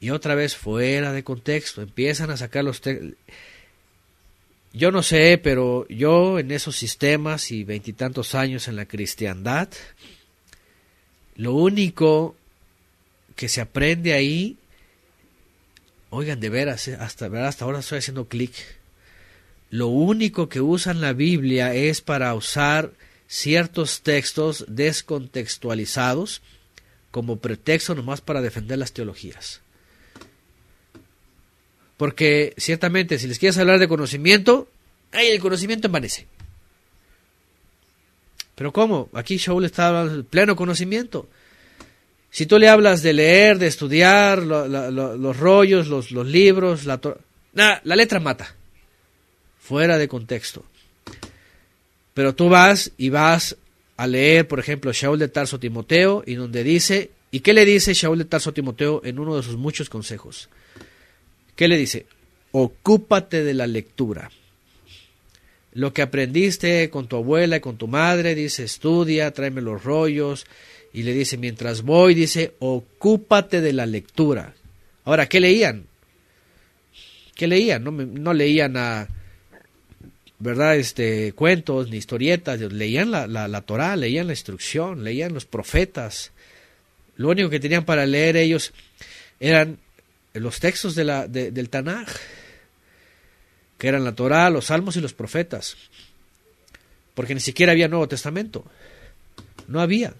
Y otra vez fuera de contexto, empiezan a sacar los textos. Yo no sé, pero yo en esos sistemas y 20 y tantos años en la cristiandad, lo único que se aprende ahí, oigan, de veras, hasta ahora estoy haciendo clic, lo único que usan la Biblia es para usar ciertos textos descontextualizados como pretexto nomás para defender las teologías. Porque ciertamente si les quieres hablar de conocimiento, el conocimiento envanece. Pero ¿cómo? Aquí Shaul está hablando de pleno conocimiento. Si tú le hablas de leer, de estudiar los rollos, los libros, la letra mata. Fuera de contexto. Pero tú vas a leer, por ejemplo, Shaul de Tarso a Timoteo, y donde dice, ¿y qué le dice Shaul de Tarso a Timoteo en uno de sus muchos consejos? ¿Qué le dice? Ocúpate de la lectura. Lo que aprendiste con tu abuela y con tu madre, dice, estudia, tráeme los rollos. Y le dice, mientras voy, dice, ocúpate de la lectura. Ahora, ¿qué leían? ¿Qué leían? No leían ¿verdad? Cuentos ni historietas. Leían la Torá, leían la instrucción, leían los profetas. Lo único que tenían para leer ellos eran los textos del Tanaj, que eran la Torá, los Salmos y los profetas, porque ni siquiera había Nuevo Testamento, no había.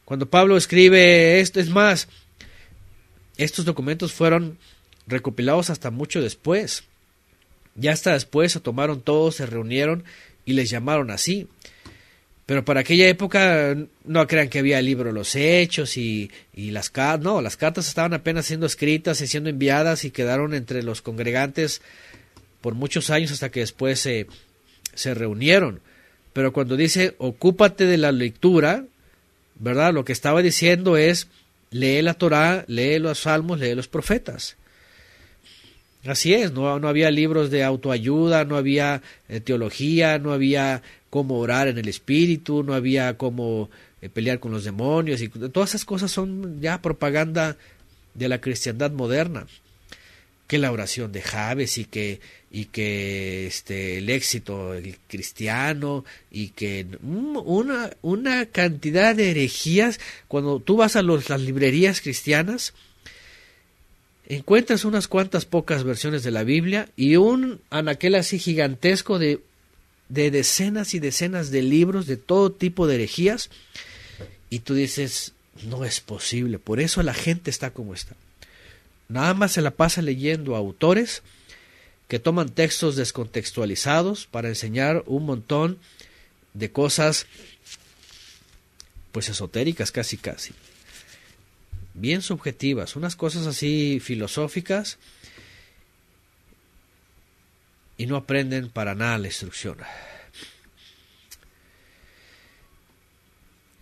Cuando Pablo escribe esto, es más, estos documentos fueron recopilados hasta mucho después. Ya hasta después se tomaron todos, se reunieron y les llamaron así. Pero para aquella época no crean que había el libro de los Hechos y las cartas. No, las cartas estaban apenas siendo escritas y siendo enviadas y quedaron entre los congregantes por muchos años hasta que después se reunieron. Pero cuando dice ocúpate de la lectura, ¿verdad? Lo que estaba diciendo es lee la Torá, lee los salmos, lee los profetas. Así es, no había libros de autoayuda, no había teología, no había cómo orar en el espíritu, no había cómo pelear con los demonios, y todas esas cosas son ya propaganda de la cristiandad moderna. Que la oración de Jabes y que el éxito el cristiano y que una cantidad de herejías. Cuando tú vas a las librerías cristianas, encuentras unas cuantas pocas versiones de la Biblia y un anaquel así gigantesco de decenas y decenas de libros de todo tipo de herejías, y tú dices, no es posible. Por eso la gente está como está. Nada más se la pasa leyendo a autores que toman textos descontextualizados para enseñar un montón de cosas pues esotéricas casi, bien subjetivas, unas cosas así filosóficas, y no aprenden para nada la instrucción.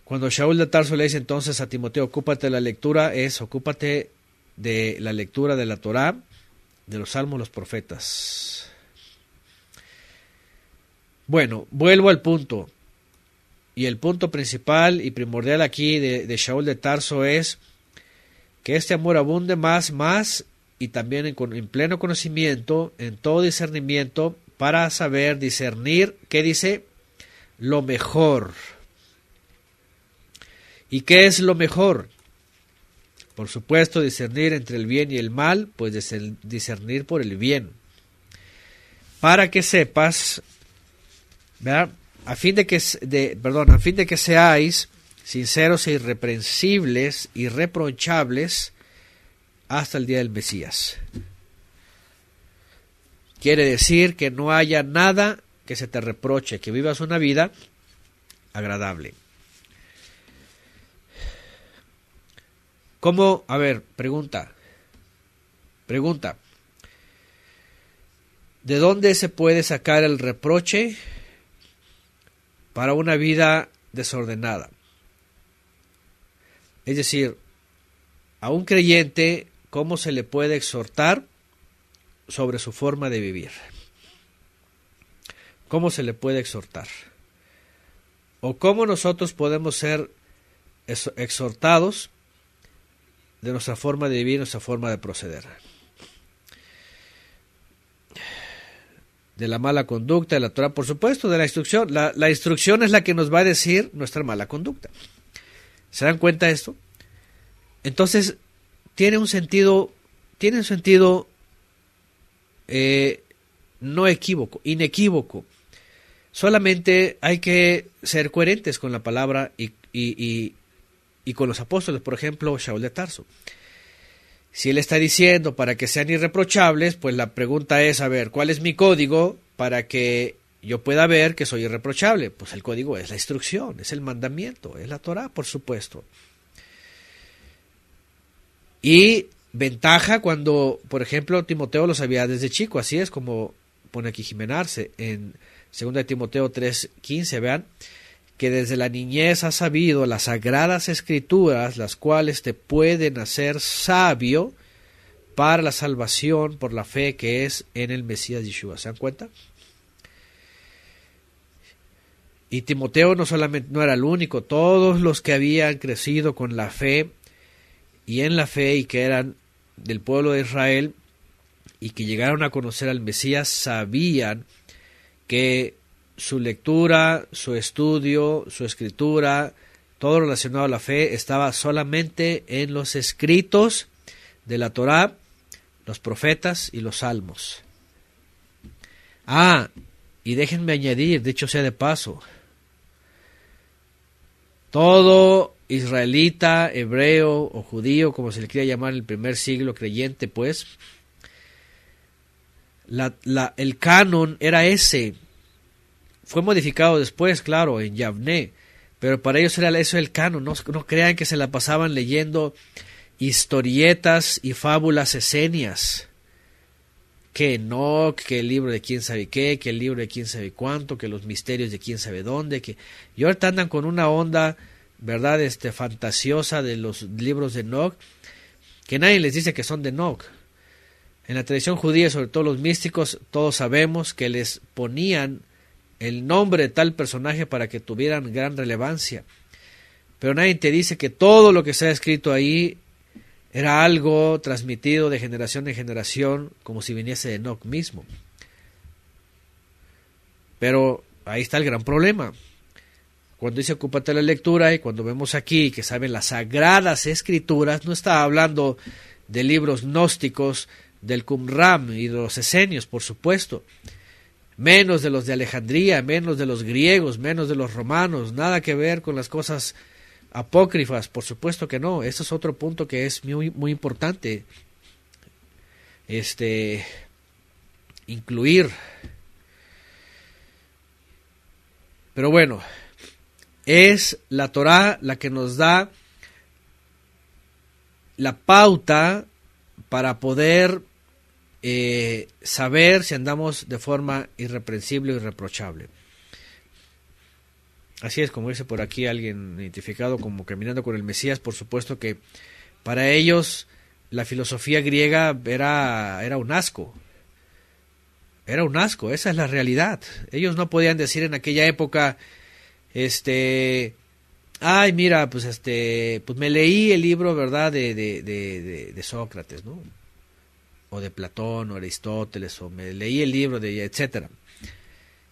Cuando Shaul de Tarso le dice entonces a Timoteo, ocúpate de la lectura, ocúpate de la lectura de la Torá, de los salmos, los profetas. Bueno, vuelvo al punto. Y el punto principal y primordial aquí de Shaul de Tarso es que este amor abunde más, y también en pleno conocimiento, en todo discernimiento, para saber discernir, ¿qué dice? Lo mejor. ¿Y qué es lo mejor? Por supuesto, discernir entre el bien y el mal, pues discernir por el bien. Para que sepas, ¿verdad? A fin de que seáis sinceros e irreprensibles, irreprochables, hasta el día del Mesías. Quiere decir que no haya nada que se te reproche, que vivas una vida agradable. ¿Cómo? A ver, pregunta. ¿De dónde se puede sacar el reproche para una vida desordenada? Es decir, a un creyente, ¿cómo se le puede exhortar sobre su forma de vivir? ¿Cómo se le puede exhortar? ¿O cómo nosotros podemos ser exhortados de nuestra forma de vivir, nuestra forma de proceder? De la mala conducta, de la Torah, por supuesto, de la instrucción. La instrucción es la que nos va a decir nuestra mala conducta. ¿Se dan cuenta de esto? Entonces, tiene un sentido no equívoco, inequívoco. Solamente hay que ser coherentes con la palabra y con los apóstoles, por ejemplo, Shaul de Tarso. Si él está diciendo para que sean irreprochables, pues la pregunta es, a ver, ¿cuál es mi código para que yo pueda ver que soy irreprochable? Pues el código es la instrucción, es el mandamiento, es la Torá, por supuesto. Y ventaja cuando, por ejemplo, Timoteo lo sabía desde chico, así es como pone aquí Jimenarse en 2 Timoteo 3:15, vean, que desde la niñez has sabido las sagradas escrituras, las cuales te pueden hacer sabio para la salvación por la fe que es en el Mesías Yeshua. ¿Se dan cuenta? Y Timoteo no era el único, todos los que habían crecido con la fe y en la fe y que eran del pueblo de Israel y que llegaron a conocer al Mesías sabían que su lectura, su estudio, su escritura, todo relacionado a la fe estaba solamente en los escritos de la Torá, los profetas y los salmos. Y déjenme añadir, dicho sea de paso, todo israelita, hebreo o judío, como se le quiera llamar en el primer siglo, creyente, pues, el canon era ese. Fue modificado después, claro, en Yavné, pero para ellos era eso el canon. No crean que se la pasaban leyendo historietas y fábulas esenias. Que Enoc, que el libro de quién sabe qué, que el libro de quién sabe cuánto, que los misterios de quién sabe dónde, y ahorita andan con una onda, ¿verdad?, fantasiosa de los libros de Enoc, que nadie les dice que son de Enoc. En la tradición judía, sobre todo los místicos, todos sabemos que les ponían el nombre de tal personaje para que tuvieran gran relevancia. Pero nadie te dice que todo lo que se ha escrito ahí era algo transmitido de generación en generación, como si viniese de Enoc mismo. Pero ahí está el gran problema. Cuando dice ocúpate la lectura, y cuando vemos aquí que saben las sagradas escrituras, no está hablando de libros gnósticos del Qumran y de los esenios, por supuesto, menos de los de Alejandría, menos de los griegos, menos de los romanos, nada que ver con las cosas apócrifas, por supuesto que no. Este es otro punto que es muy, muy importante incluir. Pero bueno, es la Torá la que nos da la pauta para poder saber si andamos de forma irreprensible o irreprochable. Así es, como dice por aquí alguien identificado como caminando con el Mesías, por supuesto que para ellos la filosofía griega era un asco. Era un asco, esa es la realidad. Ellos no podían decir en aquella época, ay, mira, pues pues me leí el libro, ¿verdad?, de Sócrates, ¿no? O de Platón, o Aristóteles, o me leí el libro de etcétera.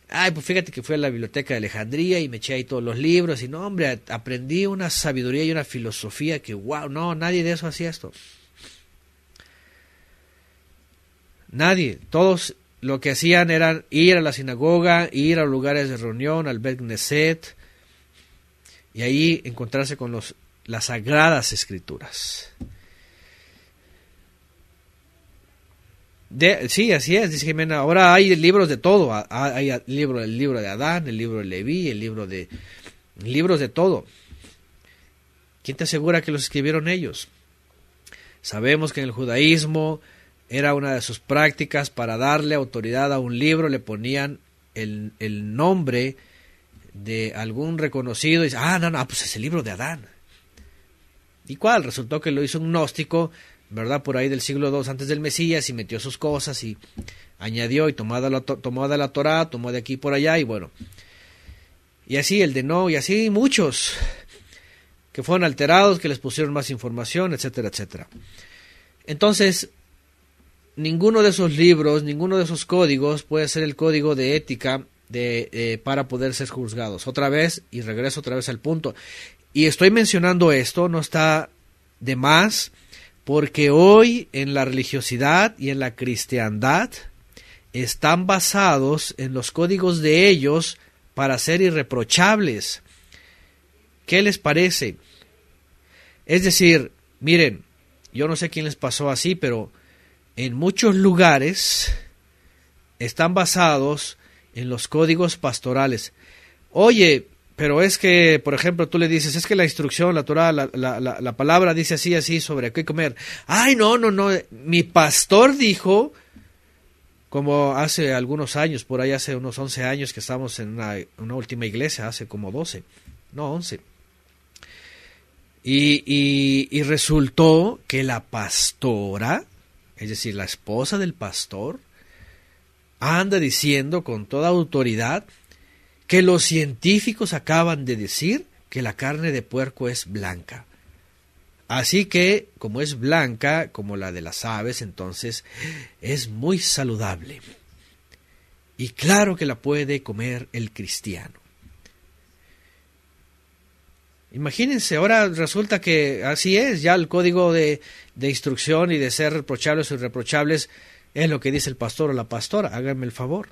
Ay, pues fíjate que fui a la biblioteca de Alejandría y me eché ahí todos los libros y no, hombre, aprendí una sabiduría y una filosofía que, wow, no, nadie de eso hacía esto. Nadie, todos lo que hacían era ir a la sinagoga, ir a lugares de reunión, al Bet Knesset, y ahí encontrarse con las sagradas escrituras. Sí, así es, dice Jimena. Ahora hay libros de todo. Hay el libro de Adán, el libro de Leví, libros de todo. ¿Quién te asegura que los escribieron ellos? Sabemos que en el judaísmo era una de sus prácticas, para darle autoridad a un libro le ponían el nombre de algún reconocido y dice, no, pues es el libro de Adán. ¿Y cuál? Resultó que lo hizo un gnóstico, ¿verdad?, por ahí del siglo II antes del Mesías, y metió sus cosas y añadió y tomó de la Torá, tomó de aquí por allá, y bueno, y así el de no, y así muchos que fueron alterados, que les pusieron más información, etcétera, etcétera. Entonces, ninguno de esos libros, ninguno de esos códigos puede ser el código de ética para poder ser juzgados. Otra vez, y regreso otra vez al punto, y estoy mencionando esto, no está de más, porque hoy en la religiosidad y en la cristiandad están basados en los códigos de ellos para ser irreprochables. ¿Qué les parece? Es decir, miren, yo no sé quién les pasó así, pero en muchos lugares están basados en los códigos pastorales. Oye, pero es que, por ejemplo, tú le dices, es que la instrucción, la Torá, la palabra dice así sobre qué comer. Ay, no, mi pastor dijo, como hace algunos años, por ahí hace unos 11 años que estamos en una última iglesia, hace como 12, no 11. Y resultó que la pastora, es decir, la esposa del pastor, anda diciendo con toda autoridad que los científicos acaban de decir que la carne de puerco es blanca. Así que, como es blanca, como la de las aves, entonces es muy saludable. Y claro que la puede comer el cristiano. Imagínense, ahora resulta que así es, ya el código de instrucción y de ser reprochables o irreprochables es lo que dice el pastor o la pastora, háganme el favor.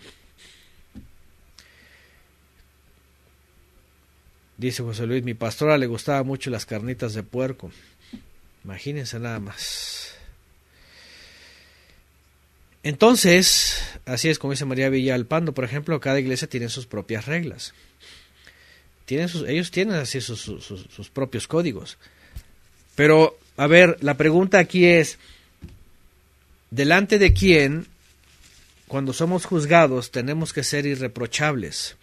Dice José Luis, mi pastora le gustaba mucho las carnitas de puerco. Imagínense nada más. Entonces, así es como dice María Villalpando, por ejemplo, cada iglesia tiene sus propias reglas. Ellos tienen así sus propios códigos. Pero, a ver, la pregunta aquí es, ¿delante de quién, cuando somos juzgados, tenemos que ser irreprochables?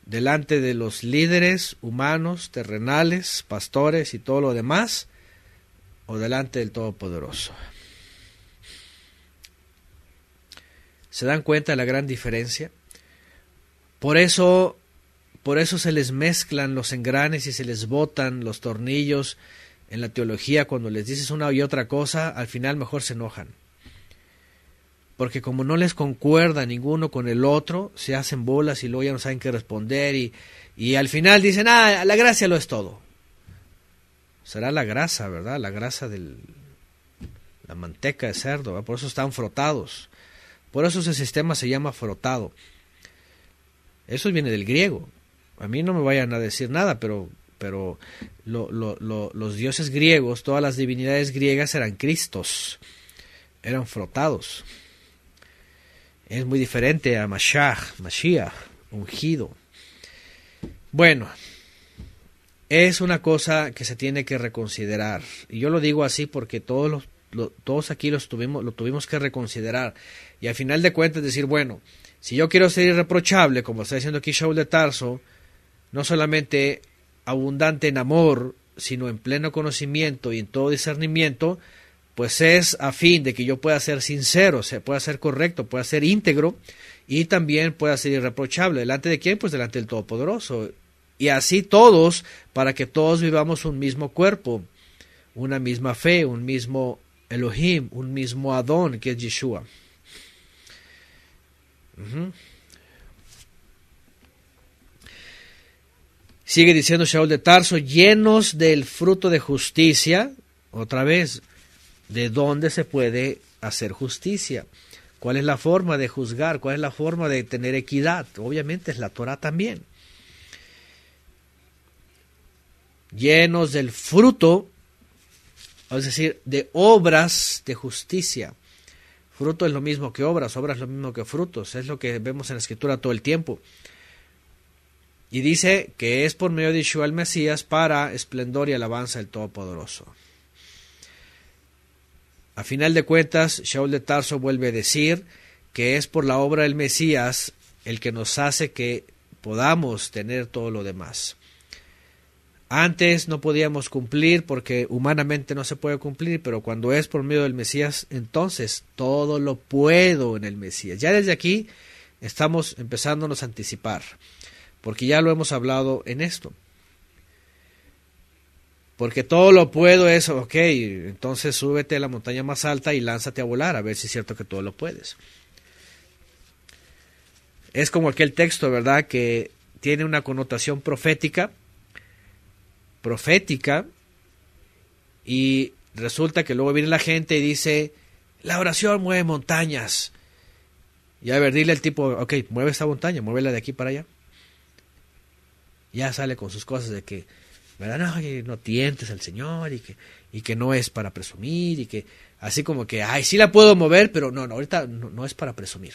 ¿Delante de los líderes humanos, terrenales, pastores y todo lo demás? ¿O delante del Todopoderoso? ¿Se dan cuenta de la gran diferencia? Por eso se les mezclan los engranes y se les botan los tornillos en la teología. Cuando les dices una y otra cosa, al final mejor se enojan. Porque como no les concuerda ninguno con el otro, se hacen bolas y luego ya no saben qué responder y al final dicen, la gracia lo es todo. Será la grasa, ¿verdad? La grasa la manteca de cerdo, ¿verdad? Por eso están frotados. Por eso ese sistema se llama frotado. Eso viene del griego. A mí no me vayan a decir nada, pero los dioses griegos, todas las divinidades griegas eran Cristos, eran frotados. Es muy diferente a Mashiach, ungido. Bueno, es una cosa que se tiene que reconsiderar. Y yo lo digo así porque todos aquí lo tuvimos que reconsiderar. Y al final de cuentas decir, bueno, si yo quiero ser irreprochable, como está diciendo aquí Shaul de Tarso, no solamente abundante en amor, sino en pleno conocimiento y en todo discernimiento, pues es a fin de que yo pueda ser sincero, pueda ser correcto, pueda ser íntegro y también pueda ser irreprochable. ¿Delante de quién? Pues delante del Todopoderoso. Y así todos, para que todos vivamos un mismo cuerpo, una misma fe, un mismo Elohim, un mismo Adón, que es Yeshua. Sigue diciendo Shaul de Tarso, llenos del fruto de justicia, otra vez, ¿de dónde se puede hacer justicia? ¿Cuál es la forma de juzgar? ¿Cuál es la forma de tener equidad? Obviamente es la Torah también. Llenos del fruto, es decir, de obras de justicia. Fruto es lo mismo que obras es lo mismo que frutos, es lo que vemos en la Escritura todo el tiempo. Y dice que es por medio de Yeshua el Mesías para esplendor y alabanza del Todopoderoso. A final de cuentas, Shaul de Tarso vuelve a decir que es por la obra del Mesías el que nos hace que podamos tener todo lo demás. Antes no podíamos cumplir porque humanamente no se puede cumplir, pero cuando es por medio del Mesías, entonces todo lo puedo en el Mesías. Ya desde aquí estamos empezándonos a anticipar, porque ya lo hemos hablado en esto. Porque todo lo puedo es, ok, entonces súbete a la montaña más alta y lánzate a volar, a ver si es cierto que todo lo puedes. Es como aquel texto, ¿verdad?, que tiene una connotación profética, y resulta que luego viene la gente y dice, la oración mueve montañas. Y a ver, dile al tipo, ok, mueve esta montaña, muévela de aquí para allá. Ya sale con sus cosas de que, ¿verdad? No, que no tientes al Señor y que no es para presumir y que así como que, ay, sí la puedo mover, pero no, ahorita no es para presumir.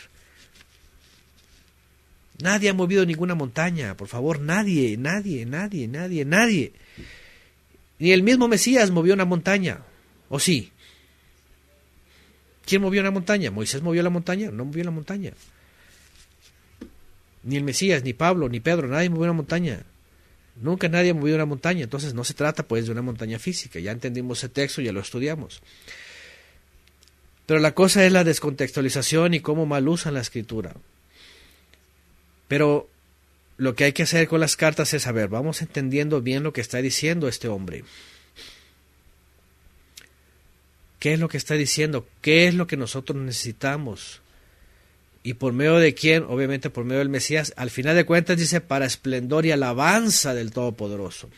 Nadie ha movido ninguna montaña, por favor, nadie. Ni el mismo Mesías movió una montaña, ¿o sí? ¿Quién movió una montaña? ¿Moisés movió la montaña? No movió la montaña. Ni el Mesías, ni Pablo, ni Pedro, nadie movió una montaña. Nunca nadie ha movido una montaña, entonces no se trata pues de una montaña física. Ya entendimos ese texto, ya lo estudiamos. Pero la cosa es la descontextualización y cómo mal usan la Escritura. Pero lo que hay que hacer con las cartas es, a ver, vamos entendiendo bien lo que está diciendo este hombre. ¿Qué es lo que está diciendo? ¿Qué es lo que nosotros necesitamos? ¿Y por medio de quién? Obviamente por medio del Mesías. Al final de cuentas dice, para esplendor y alabanza del Todopoderoso.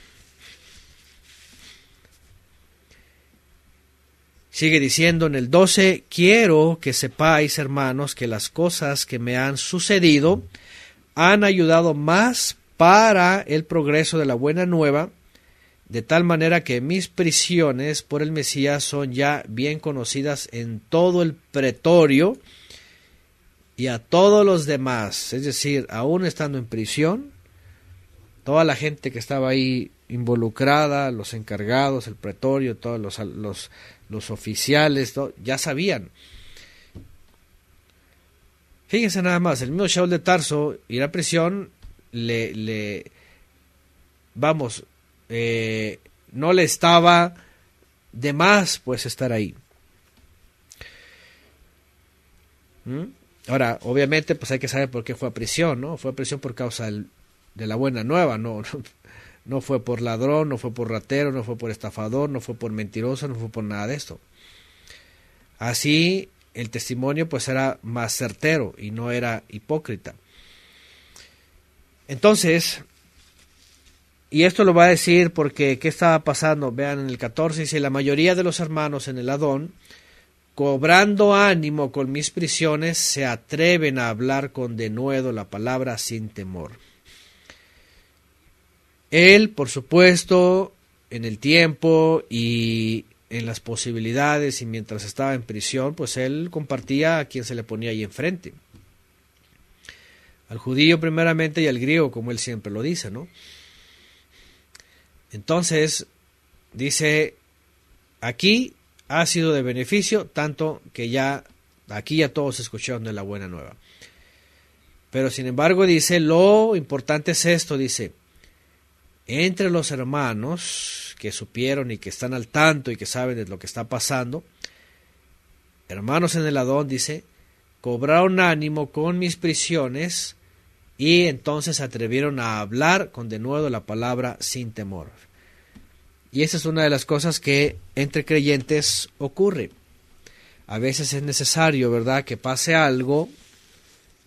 Sigue diciendo en el 12, quiero que sepáis, hermanos, que las cosas que me han sucedido han ayudado más para el progreso de la buena nueva, de tal manera que mis prisiones por el Mesías son ya bien conocidas en todo el pretorio y a todos los demás. Es decir, aún estando en prisión, toda la gente que estaba ahí involucrada, los encargados, el pretorio, todos los oficiales, ya sabían. Fíjense nada más, el mismo Shaul de Tarso ir a prisión no le estaba de más pues estar ahí. Ahora, obviamente, pues hay que saber por qué fue a prisión, ¿no? Fue a prisión por causa de la buena nueva, no fue por ladrón, no fue por ratero, no fue por estafador, no fue por mentiroso, no fue por nada de esto. Así el testimonio pues era más certero y no era hipócrita. Entonces, y esto lo va a decir porque ¿qué estaba pasando? Vean en el 14, dice: la mayoría de los hermanos en el Adón, cobrando ánimo con mis prisiones, se atreven a hablar con denuedo la palabra sin temor. Él, por supuesto, en el tiempo y en las posibilidades y mientras estaba en prisión, pues él compartía a quien se le ponía ahí enfrente. Al judío primeramente y al griego, como él siempre lo dice, ¿no? Entonces, dice, aquí ha sido de beneficio, tanto que aquí ya todos escucharon de la buena nueva. Pero sin embargo, dice, lo importante es esto, dice, entre los hermanos que supieron y que están al tanto y que saben de lo que está pasando, hermanos en el Adón, dice, cobraron ánimo con mis prisiones y entonces se atrevieron a hablar con denuedo la palabra sin temor. Y esa es una de las cosas que entre creyentes ocurre. A veces es necesario, ¿verdad?, que pase algo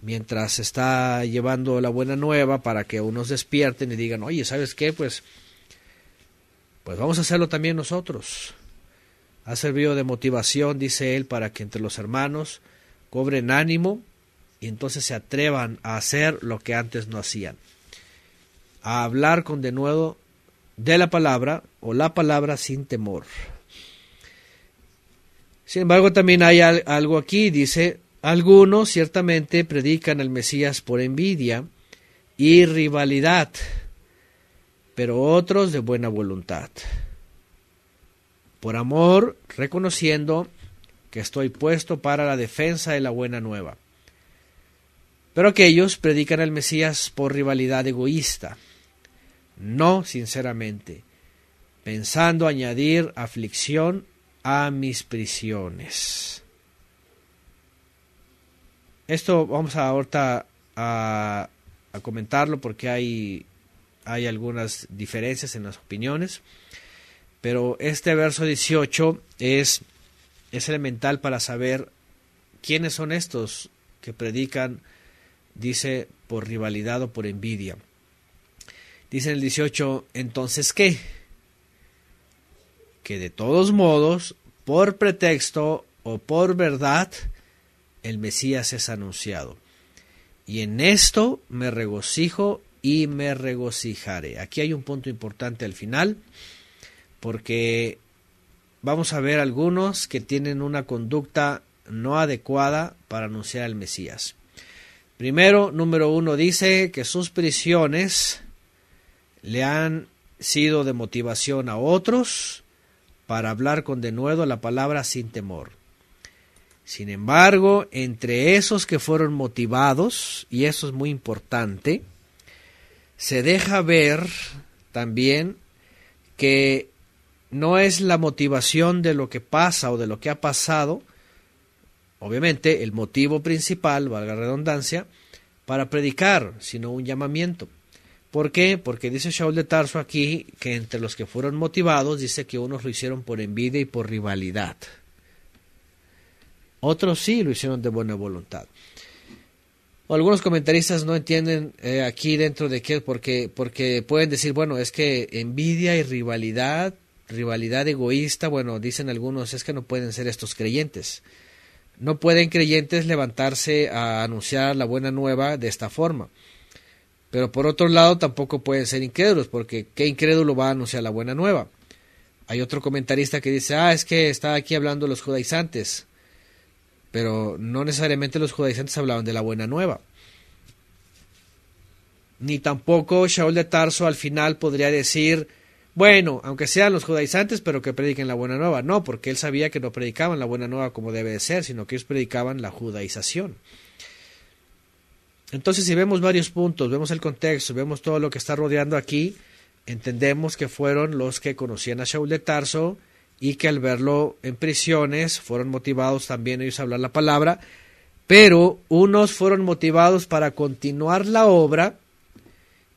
mientras se está llevando la buena nueva para que unos despierten y digan, oye, ¿sabes qué? Pues vamos a hacerlo también nosotros. Ha servido de motivación, dice él, para que entre los hermanos cobren ánimo y entonces se atrevan a hacer lo que antes no hacían. A hablar con denuedo de la palabra o la palabra sin temor. Sin embargo, también hay algo aquí, dice, algunos ciertamente predican al Mesías por envidia y rivalidad, pero otros de buena voluntad, por amor, reconociendo que estoy puesto para la defensa de la buena nueva. Pero aquellos predican al Mesías por rivalidad egoísta, no sinceramente, pensando añadir aflicción a mis prisiones. Esto vamos ahorita a comentarlo porque hay algunas diferencias en las opiniones, pero este verso 18 es elemental para saber quiénes son estos que predican, dice, por rivalidad o por envidia. Dice en el 18, entonces ¿qué? Que de todos modos, por pretexto o por verdad, el Mesías es anunciado. Y en esto me regocijo y me regocijaré. Aquí hay un punto importante al final, porque vamos a ver algunos que tienen una conducta no adecuada para anunciar al Mesías. Primero, número 1, dice que sus prisiones le han sido de motivación a otros para hablar con denuedo la palabra sin temor. Sin embargo, entre esos que fueron motivados, y eso es muy importante, se deja ver también que no es la motivación de lo que pasa o de lo que ha pasado, obviamente el motivo principal, valga la redundancia, para predicar, sino un llamamiento. ¿Por qué? Porque dice Shaul de Tarso aquí que entre los que fueron motivados, dice que unos lo hicieron por envidia y por rivalidad. Otros sí lo hicieron de buena voluntad. Algunos comentaristas no entienden aquí dentro de qué, porque pueden decir, bueno, es que envidia y rivalidad egoísta, bueno, dicen algunos, es que no pueden ser estos creyentes. No pueden creyentes levantarse a anunciar la buena nueva de esta forma. Pero por otro lado tampoco pueden ser incrédulos, porque ¿qué incrédulo va a anunciar la buena nueva? Hay otro comentarista que dice, es que está aquí hablando los judaizantes, pero no necesariamente los judaizantes hablaban de la buena nueva. Ni tampoco Shaul de Tarso al final podría decir, bueno, aunque sean los judaizantes, pero que prediquen la buena nueva. No, porque él sabía que no predicaban la buena nueva como debe de ser, sino que ellos predicaban la judaización. Entonces, si vemos varios puntos, vemos el contexto, vemos todo lo que está rodeando aquí, entendemos que fueron los que conocían a Shaul de Tarso y que al verlo en prisiones fueron motivados también ellos a hablar la palabra, pero unos fueron motivados para continuar la obra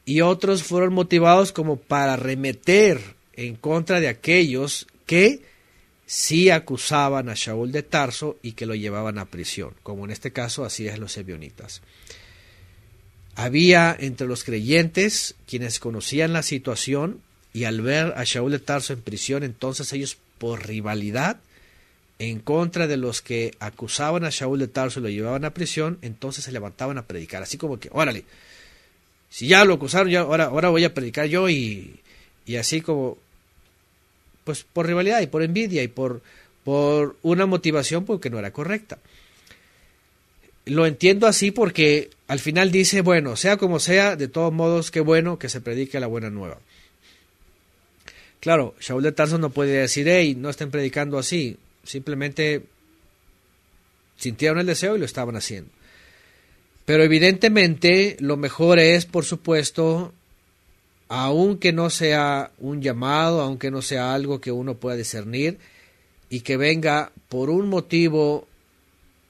y otros fueron motivados como para arremeter en contra de aquellos que sí acusaban a Shaul de Tarso y que lo llevaban a prisión, como en este caso así es los ebionitas. Había entre los creyentes quienes conocían la situación y al ver a Shaul de Tarso en prisión, entonces ellos por rivalidad en contra de los que acusaban a Shaul de Tarso y lo llevaban a prisión, entonces se levantaban a predicar, así como que, órale, si ya lo acusaron, ya ahora voy a predicar yo y así como, pues por rivalidad y por envidia y por una motivación porque no era correcta. Lo entiendo así porque al final dice, bueno, sea como sea, de todos modos, qué bueno que se predique la buena nueva. Claro, Shaul de Tarso no puede decir, hey, no estén predicando así, simplemente sintieron el deseo y lo estaban haciendo. Pero evidentemente lo mejor es, por supuesto, aunque no sea un llamado, aunque no sea algo que uno pueda discernir y que venga por un motivo,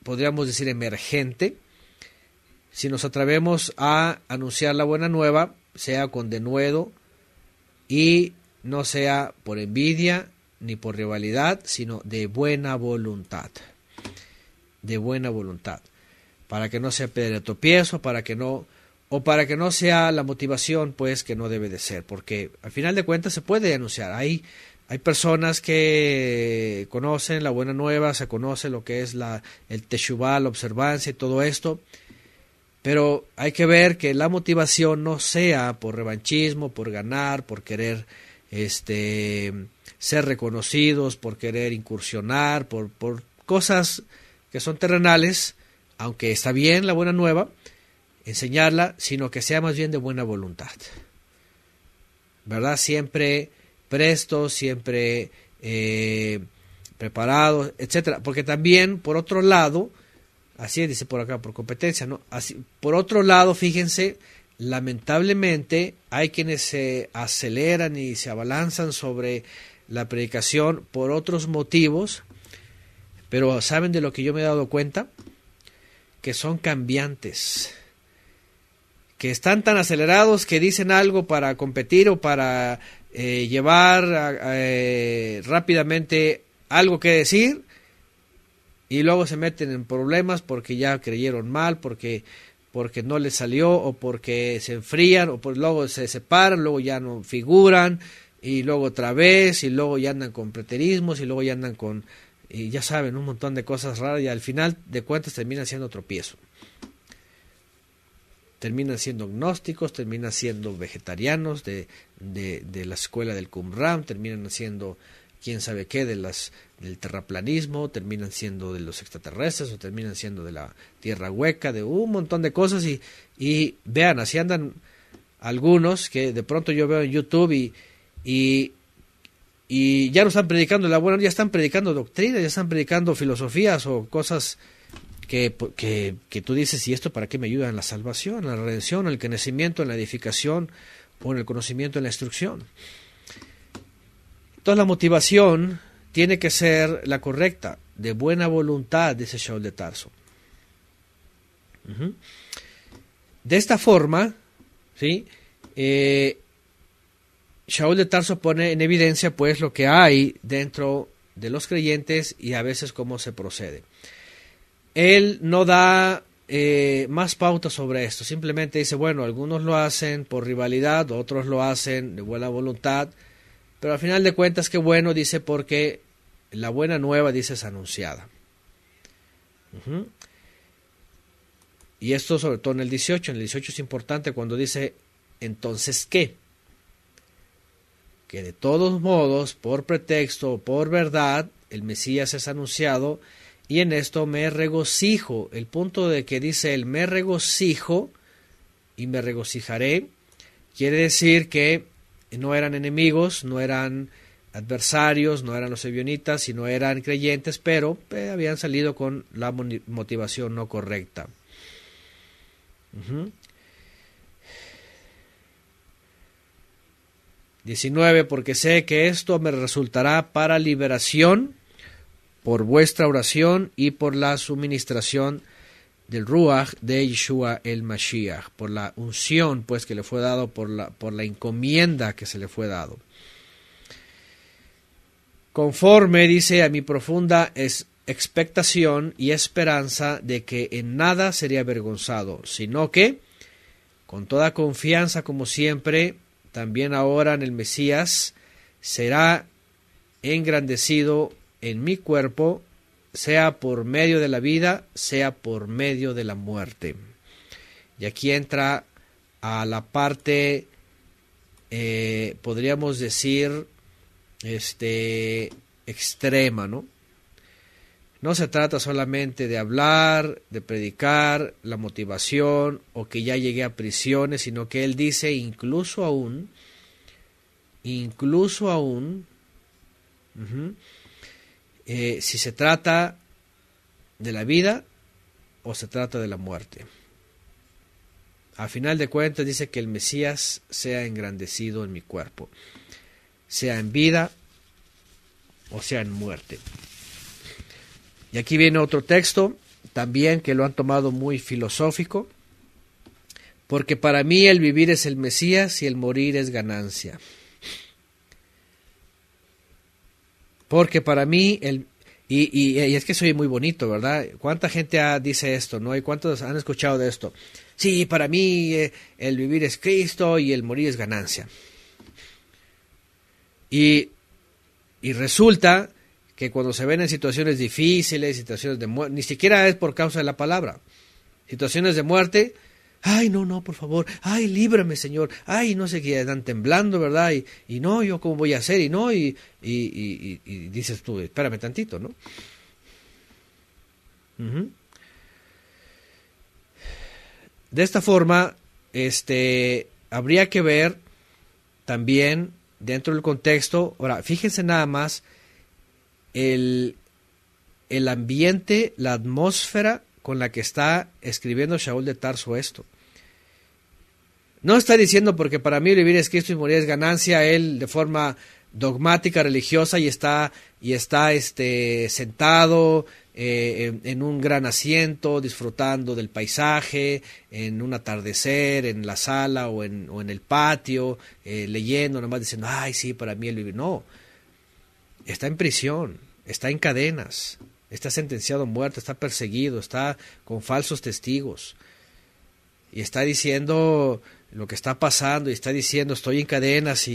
podríamos decir, emergente, si nos atrevemos a anunciar la buena nueva, sea con denuedo y no sea por envidia ni por rivalidad, sino de buena voluntad. De buena voluntad. Para que no sea piedra de tropiezo, para que no sea la motivación pues que no debe de ser, porque al final de cuentas se puede anunciar. Hay personas que conocen la buena nueva, se conoce lo que es el teshuvá, la observancia y todo esto, pero hay que ver que la motivación no sea por revanchismo, por ganar, por querer ser reconocidos, por querer incursionar, por cosas que son terrenales, aunque está bien la buena nueva, enseñarla, sino que sea más bien de buena voluntad, ¿verdad? Siempre prestos, siempre preparados, etcétera. Porque también, por otro lado, así dice por acá, por competencia, ¿no? Así, por otro lado, fíjense, lamentablemente hay quienes se aceleran y se abalanzan sobre la predicación por otros motivos, pero ¿saben de lo que yo me he dado cuenta? Que son cambiantes, que están tan acelerados que dicen algo para competir o para llevar rápidamente algo que decir y luego se meten en problemas porque ya creyeron mal, porque no les salió o porque se enfrían o luego se separan, luego ya no figuran y luego otra vez y luego ya andan con preterismos y luego ya andan con, y ya saben, un montón de cosas raras y al final de cuentas terminan siendo tropiezo. Terminan siendo gnósticos, terminan siendo vegetarianos de la escuela del Qumran, terminan siendo quién sabe qué del terraplanismo, terminan siendo de los extraterrestres o terminan siendo de la tierra hueca, de un montón de cosas y vean, así andan algunos que de pronto yo veo en YouTube y ya no están predicando la buena, ya están predicando doctrina, ya están predicando filosofías o cosas que tú dices, ¿y esto para qué me ayuda en la salvación, en la redención, en el conocimiento, en la edificación o en el conocimiento, en la instrucción? Entonces la motivación tiene que ser la correcta, de buena voluntad, dice Shaul de Tarso. De esta forma, ¿sí? Shaul de Tarso pone en evidencia pues lo que hay dentro de los creyentes y a veces cómo se procede. Él no da más pautas sobre esto, simplemente dice, bueno, algunos lo hacen por rivalidad, otros lo hacen de buena voluntad, pero al final de cuentas, qué bueno, dice, porque la buena nueva, dice, es anunciada. Y esto sobre todo en el 18 es importante cuando dice, entonces ¿qué? Que de todos modos, por pretexto o por verdad, el Mesías es anunciado, y en esto me regocijo. El punto de que dice el me regocijo y me regocijaré, quiere decir que no eran enemigos, no eran adversarios, no eran los ebionitas, sino eran creyentes, pero habían salido con la motivación no correcta. 19, porque sé que esto me resultará para liberación por vuestra oración y por la suministración del Ruach de Yeshua el Mashiach, por la unción pues que le fue dado, por la encomienda que se le fue dado. Conforme, dice, a mi profunda expectación y esperanza de que en nada sería avergonzado, sino que, con toda confianza como siempre, también ahora en el Mesías, será engrandecido en mi cuerpo, sea por medio de la vida, sea por medio de la muerte. Y aquí entra a la parte, podríamos decir, extrema, ¿no? No se trata solamente de hablar, de predicar, la motivación o que ya llegué a prisiones, sino que él dice incluso aún, si se trata de la vida o se trata de la muerte. A final de cuentas dice que el Mesías sea engrandecido en mi cuerpo, sea en vida o sea en muerte. Y aquí viene otro texto, también que lo han tomado muy filosófico, porque para mí el vivir es el Mesías y el morir es ganancia. Porque para mí, y es que soy muy bonito, ¿verdad? ¿Cuánta gente dice esto, no? ¿Y cuántos han escuchado de esto? Sí, para mí el vivir es Cristo y el morir es ganancia. Y resulta que cuando se ven en situaciones difíciles, situaciones de muerte, ni siquiera es por causa de la palabra, situaciones de muerte, ay, no, por favor, ay, líbrame, Señor, ay, no sé qué, están temblando, ¿verdad? Y no, yo cómo voy a hacer, y no, y dices tú, espérame tantito, ¿no? De esta forma, habría que ver también dentro del contexto. Ahora, fíjense nada más el ambiente, la atmósfera con la que está escribiendo Shaul de Tarso esto. No está diciendo porque para mí vivir es Cristo y morir es ganancia, él de forma dogmática, religiosa, y está sentado en un gran asiento, disfrutando del paisaje, en un atardecer, en la sala o en el patio, leyendo, nomás diciendo, ay, sí, para mí el vivir. No, está en prisión, está en cadenas, está sentenciado a muerte, está perseguido, está con falsos testigos, y está diciendo lo que está pasando, y está diciendo, estoy en cadenas,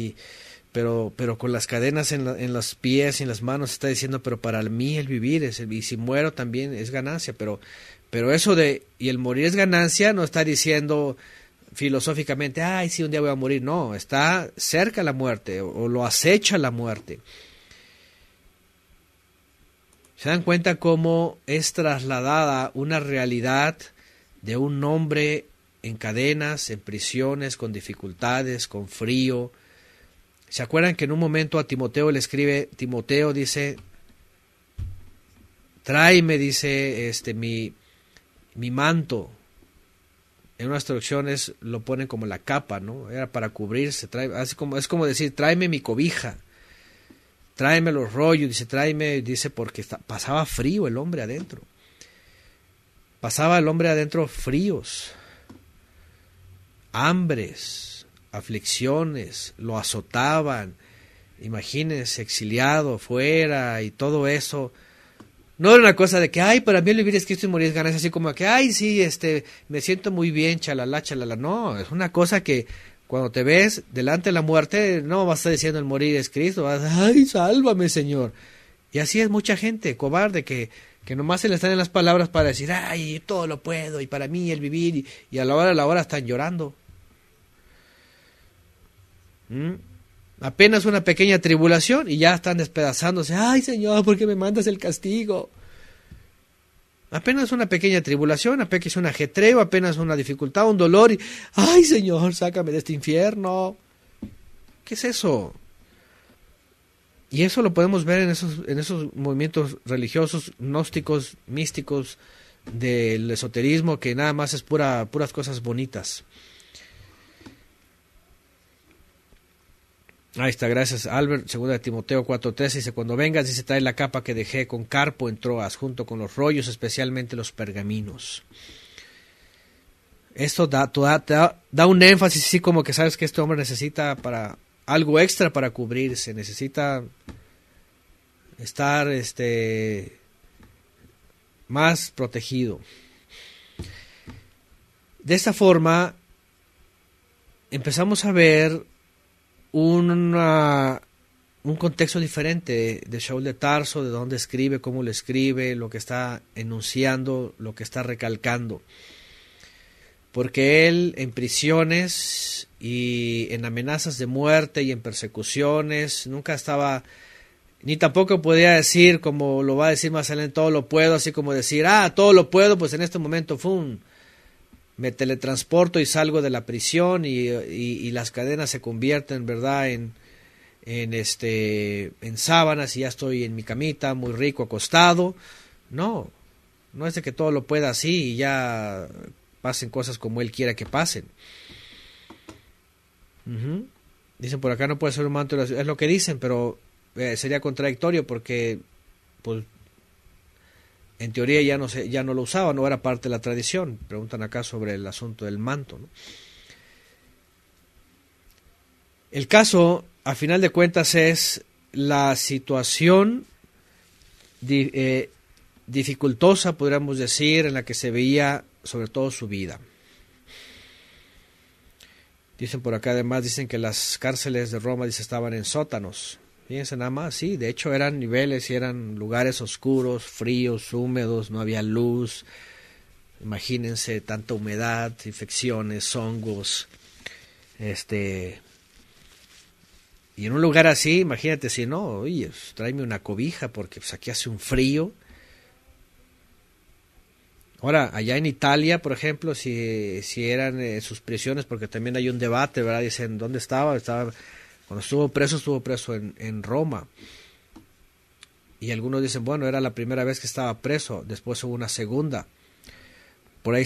pero con las cadenas en los pies y en las manos, está diciendo, pero para mí el vivir y si muero también es ganancia, pero eso de, y el morir es ganancia, no está diciendo filosóficamente, ay, sí, un día voy a morir. No, está cerca la muerte, o lo acecha la muerte. ¿Se dan cuenta cómo es trasladada una realidad de un hombre en cadenas, en prisiones, con dificultades, con frío? ¿Se acuerdan que en un momento a Timoteo le escribe, Timoteo dice, tráeme, dice, mi manto? En unas traducciones lo ponen como la capa, ¿no? Era para cubrirse, es como decir, tráeme mi cobija, tráeme los rollos, dice, porque pasaba frío el hombre adentro. Pasaba el hombre adentro fríos, hambres, aflicciones, lo azotaban. Imagínense, exiliado fuera y todo eso. No era una cosa de que, ay, para mí el vivir es Cristo y morir es ganancia, así como que, ay, sí, me siento muy bien, chalala. No, es una cosa que cuando te ves delante de la muerte, no vas a estar diciendo el morir es Cristo, vas a, ay, sálvame, Señor. Y así es mucha gente cobarde que nomás se le están en las palabras para decir, ay, todo lo puedo, y para mí el vivir, y a la hora están llorando. ¿Mm? Apenas una pequeña tribulación y ya están despedazándose. Ay, Señor, ¿por qué me mandas el castigo? Apenas una pequeña tribulación, apenas un ajetreo, apenas una dificultad, un dolor. Y, ay, Señor, sácame de este infierno. ¿Qué es eso? Y eso lo podemos ver en esos movimientos religiosos, gnósticos, místicos, del esoterismo, que nada más es puras cosas bonitas. Ahí está, gracias Albert. 2 Timoteo 4:13 dice: cuando vengas, dice, trae la capa que dejé con Carpo en Troas, junto con los rollos, especialmente los pergaminos. Esto da un énfasis, así como que sabes que este hombre necesita para algo extra para cubrirse, necesita estar más protegido. De esta forma empezamos a ver un contexto diferente de Shaul de Tarso, de dónde escribe, cómo lo escribe, lo que está enunciando, lo que está recalcando. Porque él en prisiones y en amenazas de muerte y en persecuciones nunca estaba, ni tampoco podía decir, como lo va a decir más adelante, todo lo puedo, así como decir, todo lo puedo, pues en este momento me teletransporto y salgo de la prisión y las cadenas se convierten, ¿verdad?, en sábanas y ya estoy en mi camita, muy rico, acostado. No es de que todo lo pueda así y ya pasen cosas como él quiera que pasen. Dicen por acá, no puede ser un manto, es lo que dicen, pero sería contradictorio porque, pues, en teoría ya no lo usaba, no era parte de la tradición. Preguntan acá sobre el asunto del manto, ¿no? El caso, a final de cuentas, es la situación dificultosa, podríamos decir, en la que se veía sobre todo su vida. Dicen por acá, además, dicen que las cárceles de Roma estaban en sótanos. Fíjense nada más, sí, de hecho eran niveles y eran lugares oscuros, fríos, húmedos, no había luz. Imagínense tanta humedad, infecciones, hongos. Y en un lugar así, imagínate si no, oye, pues, tráeme una cobija porque pues, aquí hace un frío. Ahora, allá en Italia, por ejemplo, si eran sus prisiones, porque también hay un debate, ¿verdad? Dicen, ¿dónde estaba? Cuando estuvo preso en Roma. Y algunos dicen, bueno, era la primera vez que estaba preso, después hubo una segunda. Por ahí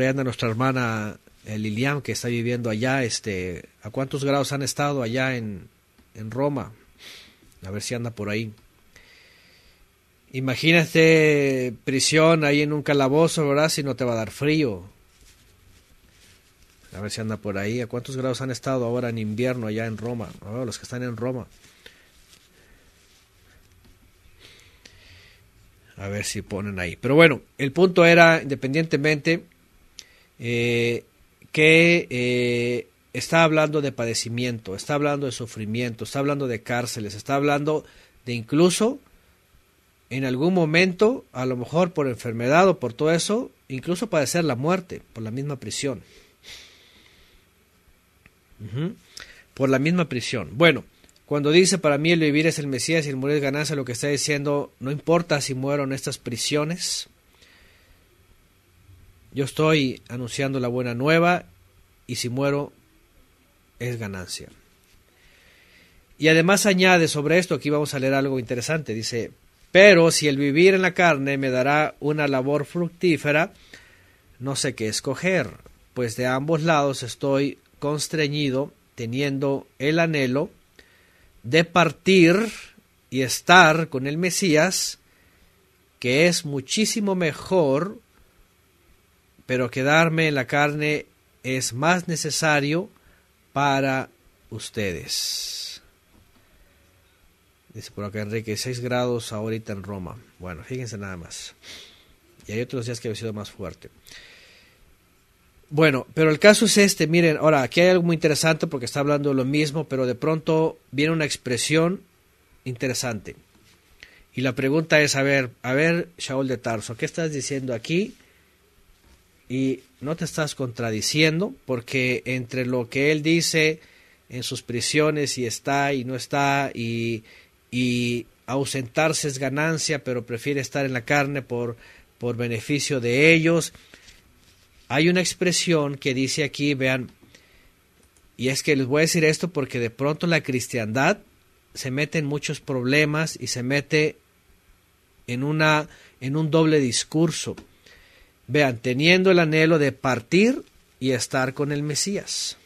anda nuestra hermana Lilian, que está viviendo allá. ¿A cuántos grados han estado allá en Roma? A ver si anda por ahí. Imagínate prisión ahí en un calabozo, ¿verdad? Si no te va a dar frío. A ver si anda por ahí. ¿A cuántos grados han estado ahora en invierno allá en Roma? Los que están en Roma. A ver si ponen ahí. Pero bueno, el punto era, independientemente, que está hablando de padecimiento, está hablando de sufrimiento, está hablando de cárceles, está hablando de incluso, en algún momento, a lo mejor por enfermedad o por todo eso, incluso padecer la muerte por la misma prisión. Por la misma prisión. Bueno, cuando dice, para mí el vivir es el Mesías y el morir es ganancia, lo que está diciendo, no importa si muero en estas prisiones, yo estoy anunciando la buena nueva y si muero es ganancia. Y además añade sobre esto, aquí vamos a leer algo interesante, dice, pero si el vivir en la carne me dará una labor fructífera, no sé qué escoger, pues de ambos lados estoy constreñido, teniendo el anhelo de partir y estar con el Mesías, que es muchísimo mejor, pero quedarme en la carne es más necesario para ustedes. Dice por acá Enrique, 6 grados ahorita en Roma. Bueno, fíjense nada más. Y hay otros días que ha sido más fuerte. Bueno, pero el caso es miren, ahora aquí hay algo muy interesante porque está hablando de lo mismo, pero de pronto viene una expresión interesante. Y la pregunta es, a ver, Shaul de Tarso, ¿qué estás diciendo aquí? Y no te estás contradiciendo, porque entre lo que él dice en sus prisiones y está y no está, y ausentarse es ganancia, pero prefiere estar en la carne por beneficio de ellos. Hay una expresión que dice aquí, vean, y es que les voy a decir esto porque de pronto la cristiandad se mete en muchos problemas y se mete en un doble discurso. Vean, teniendo el anhelo de partir y estar con el Mesías.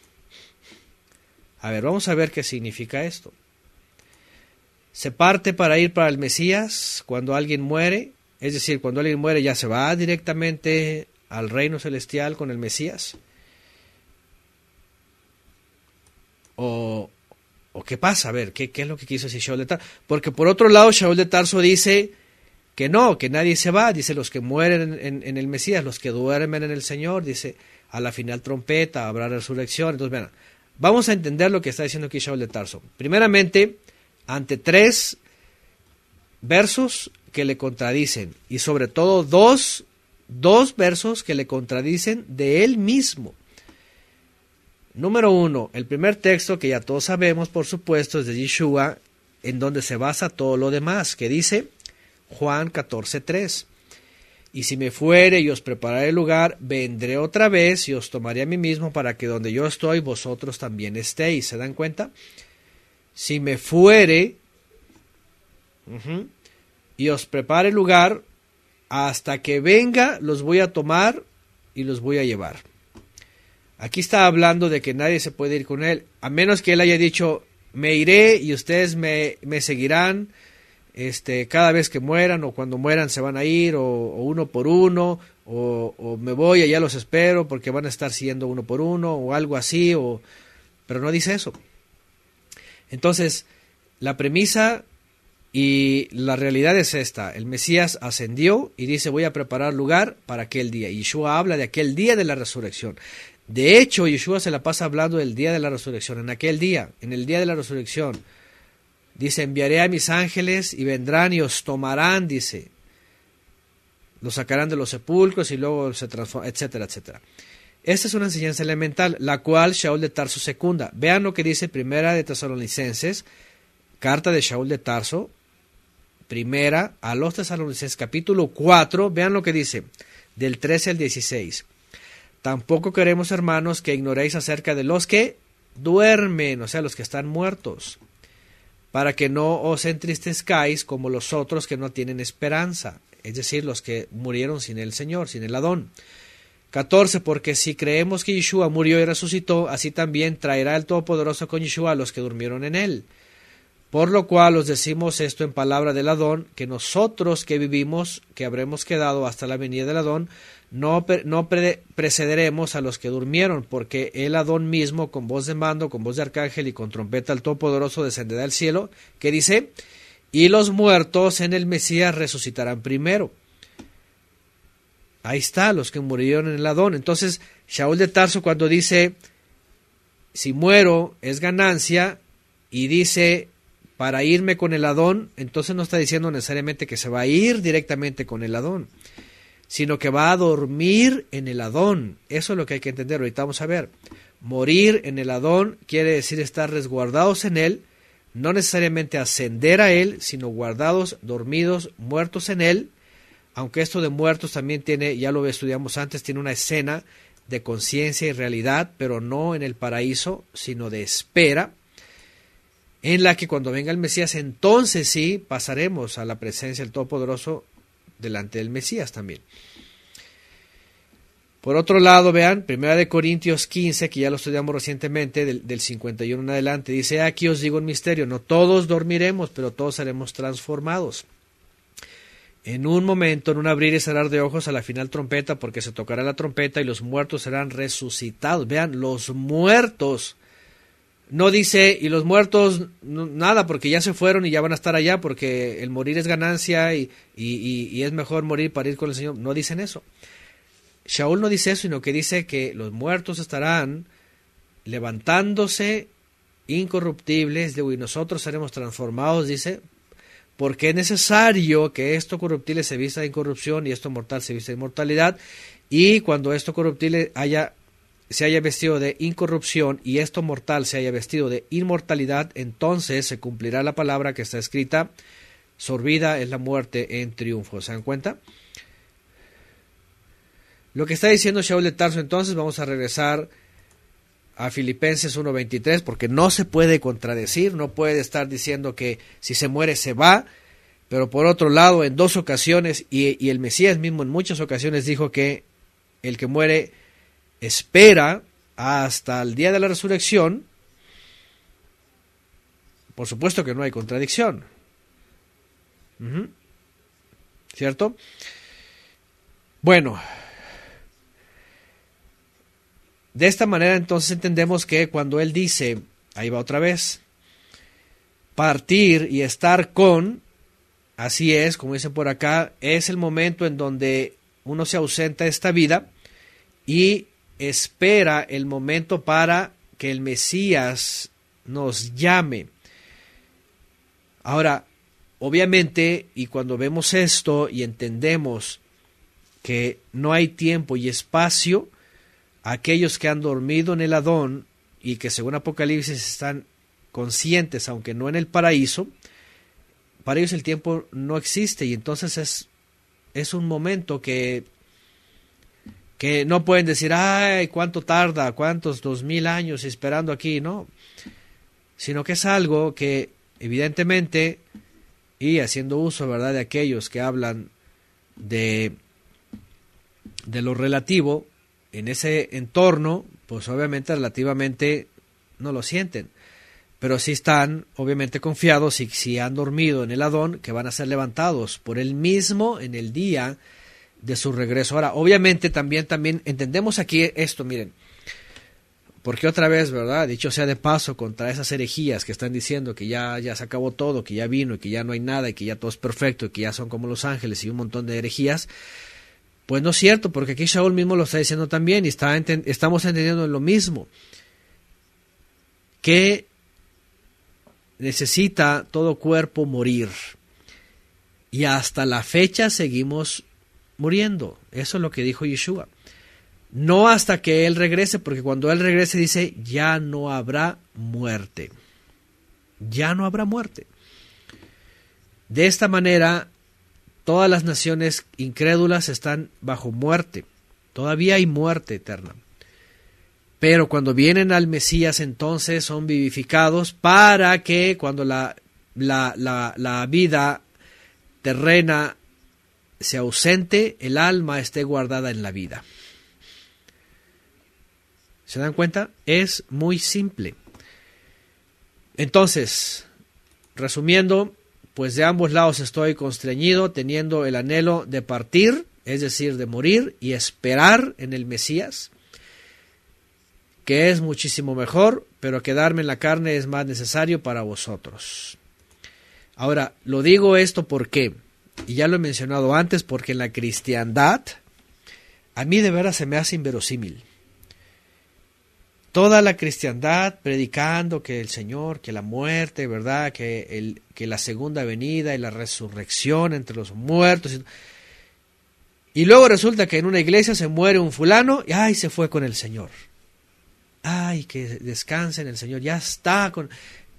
A ver, vamos a ver qué significa esto. Se parte para ir para el Mesías cuando alguien muere, es decir, cuando alguien muere ya se va directamente al reino celestial con el Mesías. ¿O qué pasa? A ver, ¿qué es lo que quiso decir Shaul de Tarso? Porque por otro lado, Shaul de Tarso dice que no, que nadie se va. Dice, los que mueren en el Mesías, los que duermen en el Señor, dice, a la final trompeta, habrá resurrección. Entonces, vean, vamos a entender lo que está diciendo aquí Shaul de Tarso. Primeramente, ante 3 versos que le contradicen, y sobre todo dos versos que le contradicen de él mismo. Número 1, el primer texto que ya todos sabemos, por supuesto, es de Yeshua, en donde se basa todo lo demás, que dice Juan 14:3. Y si me fuere y os prepararé el lugar, vendré otra vez y os tomaré a mí mismo para que donde yo estoy, vosotros también estéis. ¿Se dan cuenta? Si me fuere y os prepare el lugar, hasta que venga, los voy a tomar y los voy a llevar. Aquí está hablando de que nadie se puede ir con él, a menos que él haya dicho, me iré y ustedes me seguirán, cada vez que mueran o cuando mueran se van a ir, o uno por uno, o me voy, allá los espero porque van a estar siguiendo uno por uno, o algo así, pero no dice eso. Entonces, la premisa y la realidad es esta: el Mesías ascendió y dice, voy a preparar lugar para aquel día. Y Yeshua habla de aquel día de la resurrección. De hecho, Yeshua se la pasa hablando del día de la resurrección, en aquel día, en el día de la resurrección. Dice, enviaré a mis ángeles y vendrán y os tomarán, dice. Los sacarán de los sepulcros y luego se transforman, etcétera, etcétera. Esta es una enseñanza elemental, la cual Shaul de Tarso secunda. Vean lo que dice Primera de Tesalonicenses, carta de Shaul de Tarso, Primera a los Tesalonicenses, capítulo 4, vean lo que dice, del 13 al 16. Tampoco queremos, hermanos, que ignoréis acerca de los que duermen, o sea, los que están muertos, para que no os entristezcáis como los otros que no tienen esperanza, es decir, los que murieron sin el Señor, sin el Adón. 14, porque si creemos que Yeshua murió y resucitó, así también traerá el Todopoderoso con Yeshua a los que durmieron en él. Por lo cual os decimos esto en palabra del Adón, que nosotros que vivimos, que habremos quedado hasta la venida del Adón, no precederemos a los que durmieron, porque el Adón mismo, con voz de mando, con voz de arcángel y con trompeta del Todopoderoso, descenderá del cielo, que dice, y los muertos en el Mesías resucitarán primero. Ahí está, los que murieron en el Adón. Entonces, Shaul de Tarso, cuando dice, si muero es ganancia, y dice, para irme con el Adón, entonces no está diciendo necesariamente que se va a ir directamente con el Adón, sino que va a dormir en el Adón. Eso es lo que hay que entender. Ahorita vamos a ver. Morir en el Adón quiere decir estar resguardados en él, no necesariamente ascender a él, sino guardados, dormidos, muertos en él. Aunque esto de muertos también tiene, ya lo estudiamos antes, tiene una escena de conciencia y realidad, pero no en el paraíso, sino de espera, en la que cuando venga el Mesías, entonces sí pasaremos a la presencia del Todopoderoso delante del Mesías también. Por otro lado, vean, 1 Corintios 15, que ya lo estudiamos recientemente, del 51 en adelante, dice, aquí os digo un misterio, no todos dormiremos, pero todos seremos transformados. En un momento, en un abrir y cerrar de ojos, a la final trompeta, porque se tocará la trompeta y los muertos serán resucitados. Vean, los muertos. No dice, y los muertos, nada, porque ya se fueron y ya van a estar allá, porque el morir es ganancia y es mejor morir para ir con el Señor. No dicen eso. Shaul no dice eso, sino que dice que los muertos estarán levantándose incorruptibles, y nosotros seremos transformados, dice, porque es necesario que esto corruptible se vista de incorrupción y esto mortal se vista de inmortalidad, y cuando esto corruptible haya se haya vestido de incorrupción y esto mortal se haya vestido de inmortalidad, entonces se cumplirá la palabra que está escrita: sorbida es la muerte en triunfo. ¿Se dan cuenta? Lo que está diciendo Shaul de Tarso, entonces, vamos a regresar a Filipenses 1:23, porque no se puede contradecir, no puede estar diciendo que si se muere se va, pero por otro lado, en 2 ocasiones, y el Mesías mismo en muchas ocasiones dijo que el que muere espera hasta el día de la resurrección. Por supuesto que no hay contradicción. ¿Cierto? Bueno, de esta manera entonces entendemos que cuando él dice, ahí va otra vez, partir y estar con, así es, como dice por acá, es el momento en donde uno se ausenta de esta vida y espera el momento para que el Mesías nos llame. Ahora, obviamente, y cuando vemos esto y entendemos que no hay tiempo y espacio, aquellos que han dormido en el Adón y que según Apocalipsis están conscientes, aunque no en el paraíso, para ellos el tiempo no existe y entonces es un momento que no pueden decir, ay, cuánto tarda, cuántos 2000 años esperando aquí, no, sino que es algo que evidentemente, y haciendo uso, ¿verdad?, de aquellos que hablan de lo relativo en ese entorno, pues obviamente relativamente no lo sienten, pero sí están obviamente confiados y si han dormido en el Adón, que van a ser levantados por él mismo en el día de su regreso. Ahora, obviamente también entendemos aquí esto, miren, porque otra vez, ¿verdad?, dicho sea de paso, contra esas herejías que están diciendo que ya se acabó todo, que ya vino y que ya no hay nada y que ya todo es perfecto y que ya son como los ángeles y un montón de herejías, pues no es cierto, porque aquí Shaul mismo lo está diciendo también y estamos entendiendo lo mismo, que necesita todo cuerpo morir y hasta la fecha seguimos muriendo. Eso es lo que dijo Yeshua. No hasta que Él regrese, porque cuando Él regrese dice, ya no habrá muerte. Ya no habrá muerte. De esta manera, todas las naciones incrédulas están bajo muerte. Todavía hay muerte eterna. Pero cuando vienen al Mesías, entonces son vivificados para que cuando la vida terrena se ausente, el alma esté guardada en la vida. ¿Se dan cuenta? Es muy simple. Entonces, resumiendo, pues de ambos lados estoy constreñido, teniendo el anhelo de partir, es decir, de morir y esperar en el Mesías, que es muchísimo mejor, pero quedarme en la carne es más necesario para vosotros. Ahora, lo digo esto porque, y ya lo he mencionado antes, porque en la cristiandad, a mí de veras se me hace inverosímil. Toda la cristiandad predicando que el Señor, que la muerte, ¿verdad?, que la segunda venida y la resurrección entre los muertos. Y luego resulta que en una iglesia se muere un fulano y ¡ay! Se fue con el Señor. ¡Ay! Que descanse en el Señor. Ya está con...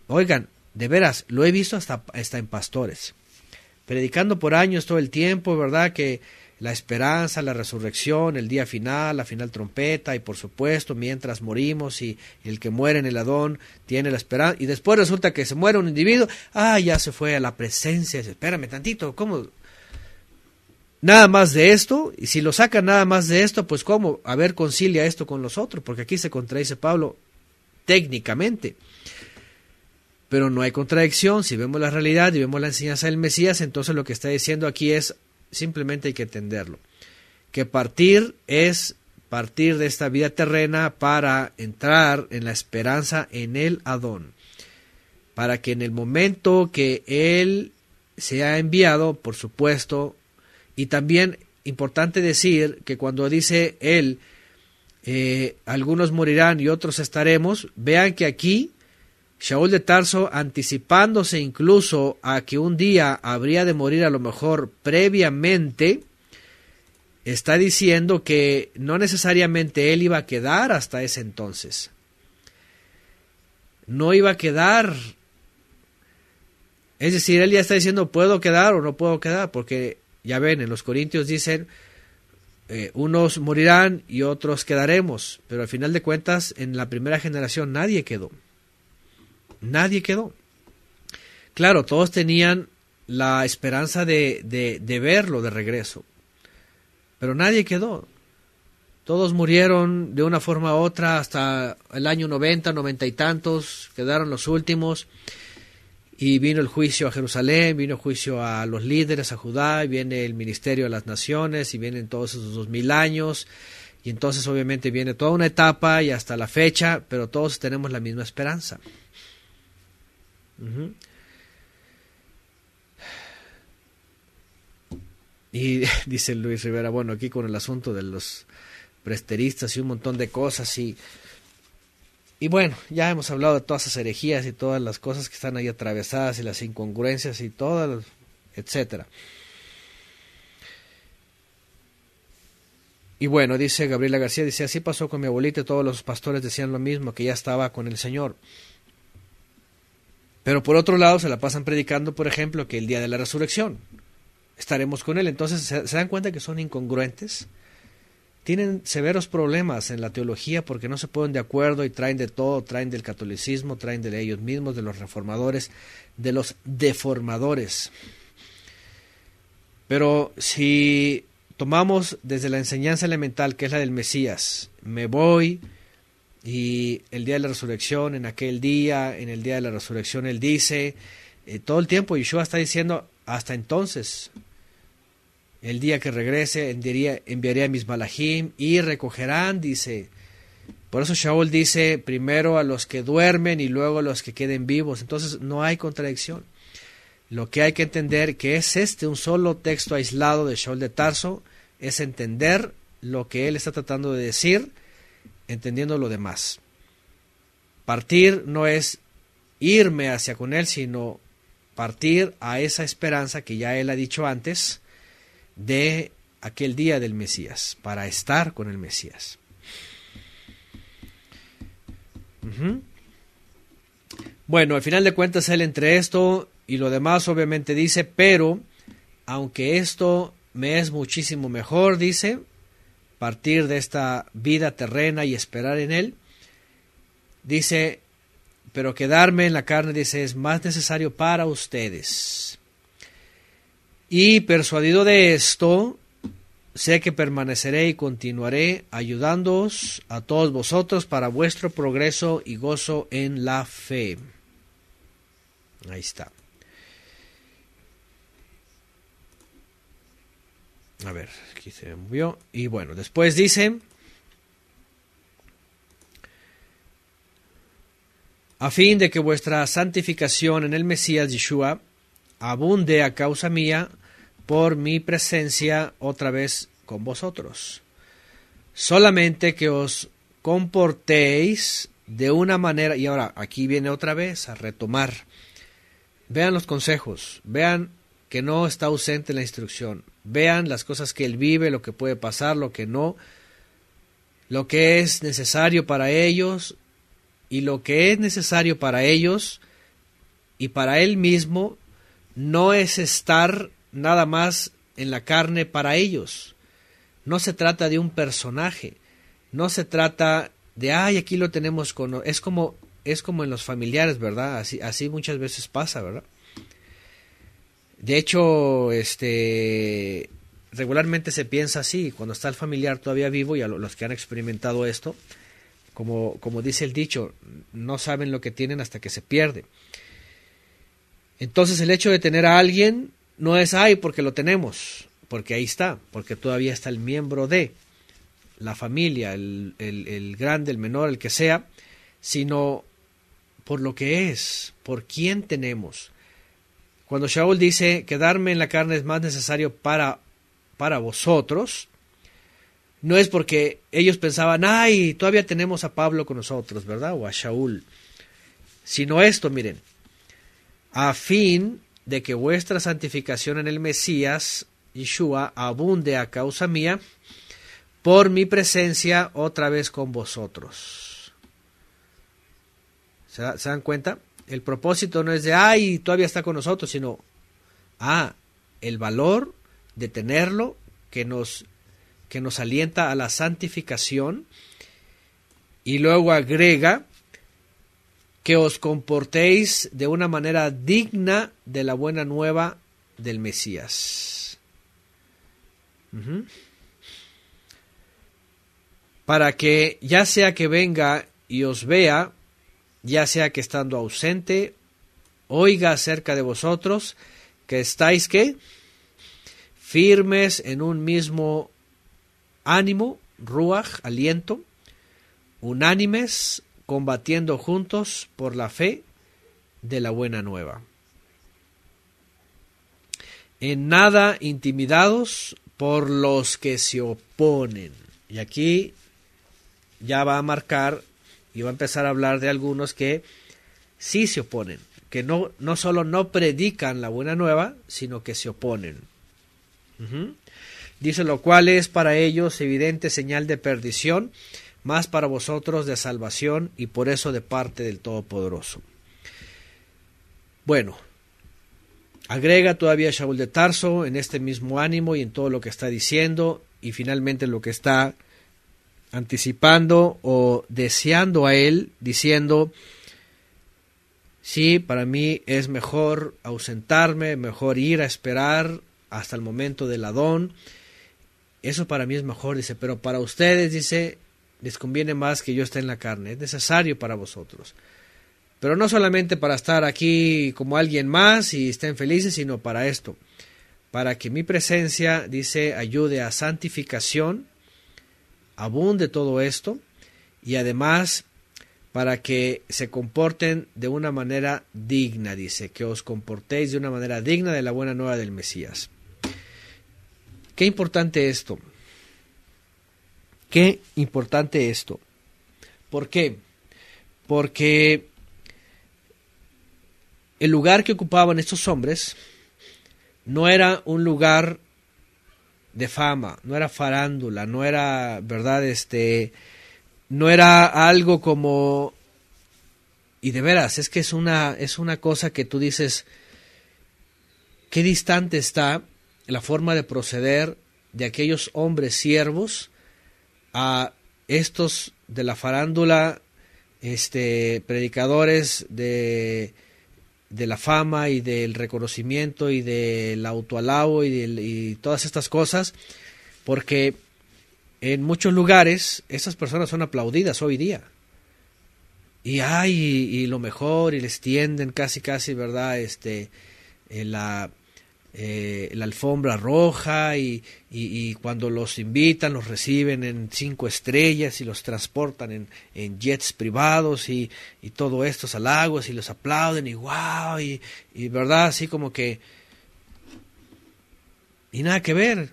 Oigan, de veras, lo he visto hasta en pastores. Predicando por años todo el tiempo, ¿verdad?, que la esperanza, la resurrección, el día final, la final trompeta, y por supuesto, mientras morimos, y el que muere en el Adón tiene la esperanza, y después resulta que se muere un individuo, ya se fue a la presencia, espérame tantito, ¿cómo? Nada más de esto, y si lo sacan nada más de esto, pues ¿cómo? A ver, concilia esto con los otros, porque aquí se contradice Pablo técnicamente. Pero no hay contradicción, si vemos la realidad y vemos la enseñanza del Mesías, entonces lo que está diciendo aquí es, simplemente hay que entenderlo, que partir es partir de esta vida terrena para entrar en la esperanza en el Adón, para que en el momento que Él sea enviado, por supuesto, y también importante decir que cuando dice Él, algunos morirán y otros estaremos, vean que aquí Shaul de Tarso, anticipándose incluso a que un día habría de morir a lo mejor previamente, está diciendo que no necesariamente él iba a quedar hasta ese entonces. No iba a quedar. Es decir, él ya está diciendo, ¿puedo quedar o no puedo quedar? Porque ya ven, en los Corintios dicen, unos morirán y otros quedaremos. Pero al final de cuentas, en la primera generación nadie quedó. Nadie quedó. Claro, todos tenían la esperanza de verlo de regreso. Pero nadie quedó. Todos murieron de una forma u otra hasta el año 90, 90 y tantos. Quedaron los últimos. Y vino el juicio a Jerusalén, vino el juicio a los líderes, a Judá, y viene el ministerio de las naciones, y vienen todos esos 2000 años. Y entonces obviamente viene toda una etapa y hasta la fecha, pero todos tenemos la misma esperanza. Y dice Luis Rivera, bueno, aquí con el asunto de los presteristas y un montón de cosas, y bueno, ya hemos hablado de todas esas herejías y todas las cosas que están ahí atravesadas y las incongruencias y todas, etcétera. Y bueno, dice Gabriela García, dice, así pasó con mi abuelita y todos los pastores decían lo mismo, que ya estaba con el Señor. Pero por otro lado se la pasan predicando, por ejemplo, que el día de la resurrección estaremos con Él. Entonces se dan cuenta que son incongruentes. Tienen severos problemas en la teología porque no se ponen de acuerdo y traen de todo, traen del catolicismo, traen de ellos mismos, de los reformadores, de los deformadores. Pero si tomamos desde la enseñanza elemental, que es la del Mesías, me voy y el día de la resurrección, en aquel día, en el día de la resurrección, Él dice, todo el tiempo Yeshua está diciendo, hasta entonces, el día que regrese, enviaré a mis malajim y recogerán, dice. Por eso Shaul dice, primero a los que duermen y luego a los que queden vivos. Entonces no hay contradicción. Lo que hay que entender que es un solo texto aislado de Shaul de Tarso, es entender lo que él está tratando de decir, entendiendo lo demás. Partir no es irme hacia con él, sino partir a esa esperanza que ya él ha dicho antes, de aquel día del Mesías, para estar con el Mesías. Bueno, al final de cuentas él entre esto y lo demás obviamente dice, pero aunque esto me es muchísimo mejor, dice, partir de esta vida terrena y esperar en él, dice, pero quedarme en la carne, dice, es más necesario para ustedes. Y persuadido de esto, sé que permaneceré y continuaré ayudándoos a todos vosotros para vuestro progreso y gozo en la fe. Ahí está. A ver, aquí se me movió. Y bueno, después dice, a fin de que vuestra santificación en el Mesías Yeshua abunde a causa mía, por mi presencia otra vez con vosotros. Solamente que os comportéis de una manera, y ahora aquí viene otra vez a retomar. Vean los consejos, vean que no está ausente la instrucción, vean las cosas que él vive, lo que puede pasar, lo que no, lo que es necesario para ellos, y lo que es necesario para ellos y para él mismo no es estar nada más en la carne para ellos. No se trata de un personaje, no se trata de, ay, aquí lo tenemos con... Es como en los familiares, ¿verdad? Así muchas veces pasa, ¿verdad? De hecho, regularmente se piensa así, cuando está el familiar todavía vivo, y a los que han experimentado esto, como dice el dicho, no saben lo que tienen hasta que se pierde. Entonces el hecho de tener a alguien no es, ay, porque lo tenemos, porque ahí está, porque todavía está el miembro de la familia, el grande, el menor, el que sea, sino por lo que es, por quién tenemos. Cuando Shaul dice, quedarme en la carne es más necesario para vosotros, no es porque ellos pensaban, ay, todavía tenemos a Pablo con nosotros, ¿verdad? O a Shaul. Sino esto, miren, a fin de que vuestra santificación en el Mesías Yeshua, abunde a causa mía, por mi presencia otra vez con vosotros. ¿Se dan cuenta? El propósito no es de, ay, todavía está con nosotros, sino, el valor de tenerlo, que nos alienta a la santificación, y luego agrega que os comportéis de una manera digna de la buena nueva del Mesías. Para que ya sea que venga y os vea, ya sea que estando ausente, oiga acerca de vosotros, que estáis, ¿qué? Firmes en un mismo ánimo, ruach, aliento, unánimes, combatiendo juntos por la fe de la buena nueva. En nada intimidados por los que se oponen. Y aquí ya va a marcar y va a empezar a hablar de algunos que sí se oponen, que no solo no predican la buena nueva, sino que se oponen. Dice, lo cual es para ellos evidente señal de perdición, más para vosotros de salvación, y por eso de parte del Todopoderoso. Bueno, agrega todavía Shaul de Tarso en este mismo ánimo y en todo lo que está diciendo, y finalmente lo que está anticipando o deseando a él, diciendo, sí, para mí es mejor ausentarme, mejor ir a esperar hasta el momento del Adón, eso para mí es mejor, dice, pero para ustedes, dice, les conviene más que yo esté en la carne, es necesario para vosotros. Pero no solamente para estar aquí como alguien más y estén felices, sino para esto, para que mi presencia, dice, ayude a santificación, abunde todo esto, y además para que se comporten de una manera digna, dice, que os comportéis de una manera digna de la buena nueva del Mesías. Qué importante esto. Qué importante esto. ¿Por qué? Porque el lugar que ocupaban estos hombres no era un lugar de fama, no era farándula, no era, ¿verdad? No era algo como, y de veras, es que es una cosa que tú dices, qué distante está la forma de proceder de aquellos hombres siervos a estos de la farándula, predicadores de la fama y del reconocimiento y del autoalabo y todas estas cosas, porque en muchos lugares estas personas son aplaudidas hoy día. Y lo mejor, y les tienden casi, ¿verdad? La alfombra roja y cuando los invitan los reciben en 5 estrellas y los transportan en jets privados y todo esto halagos y los aplauden y wow y verdad, así como que y nada que ver.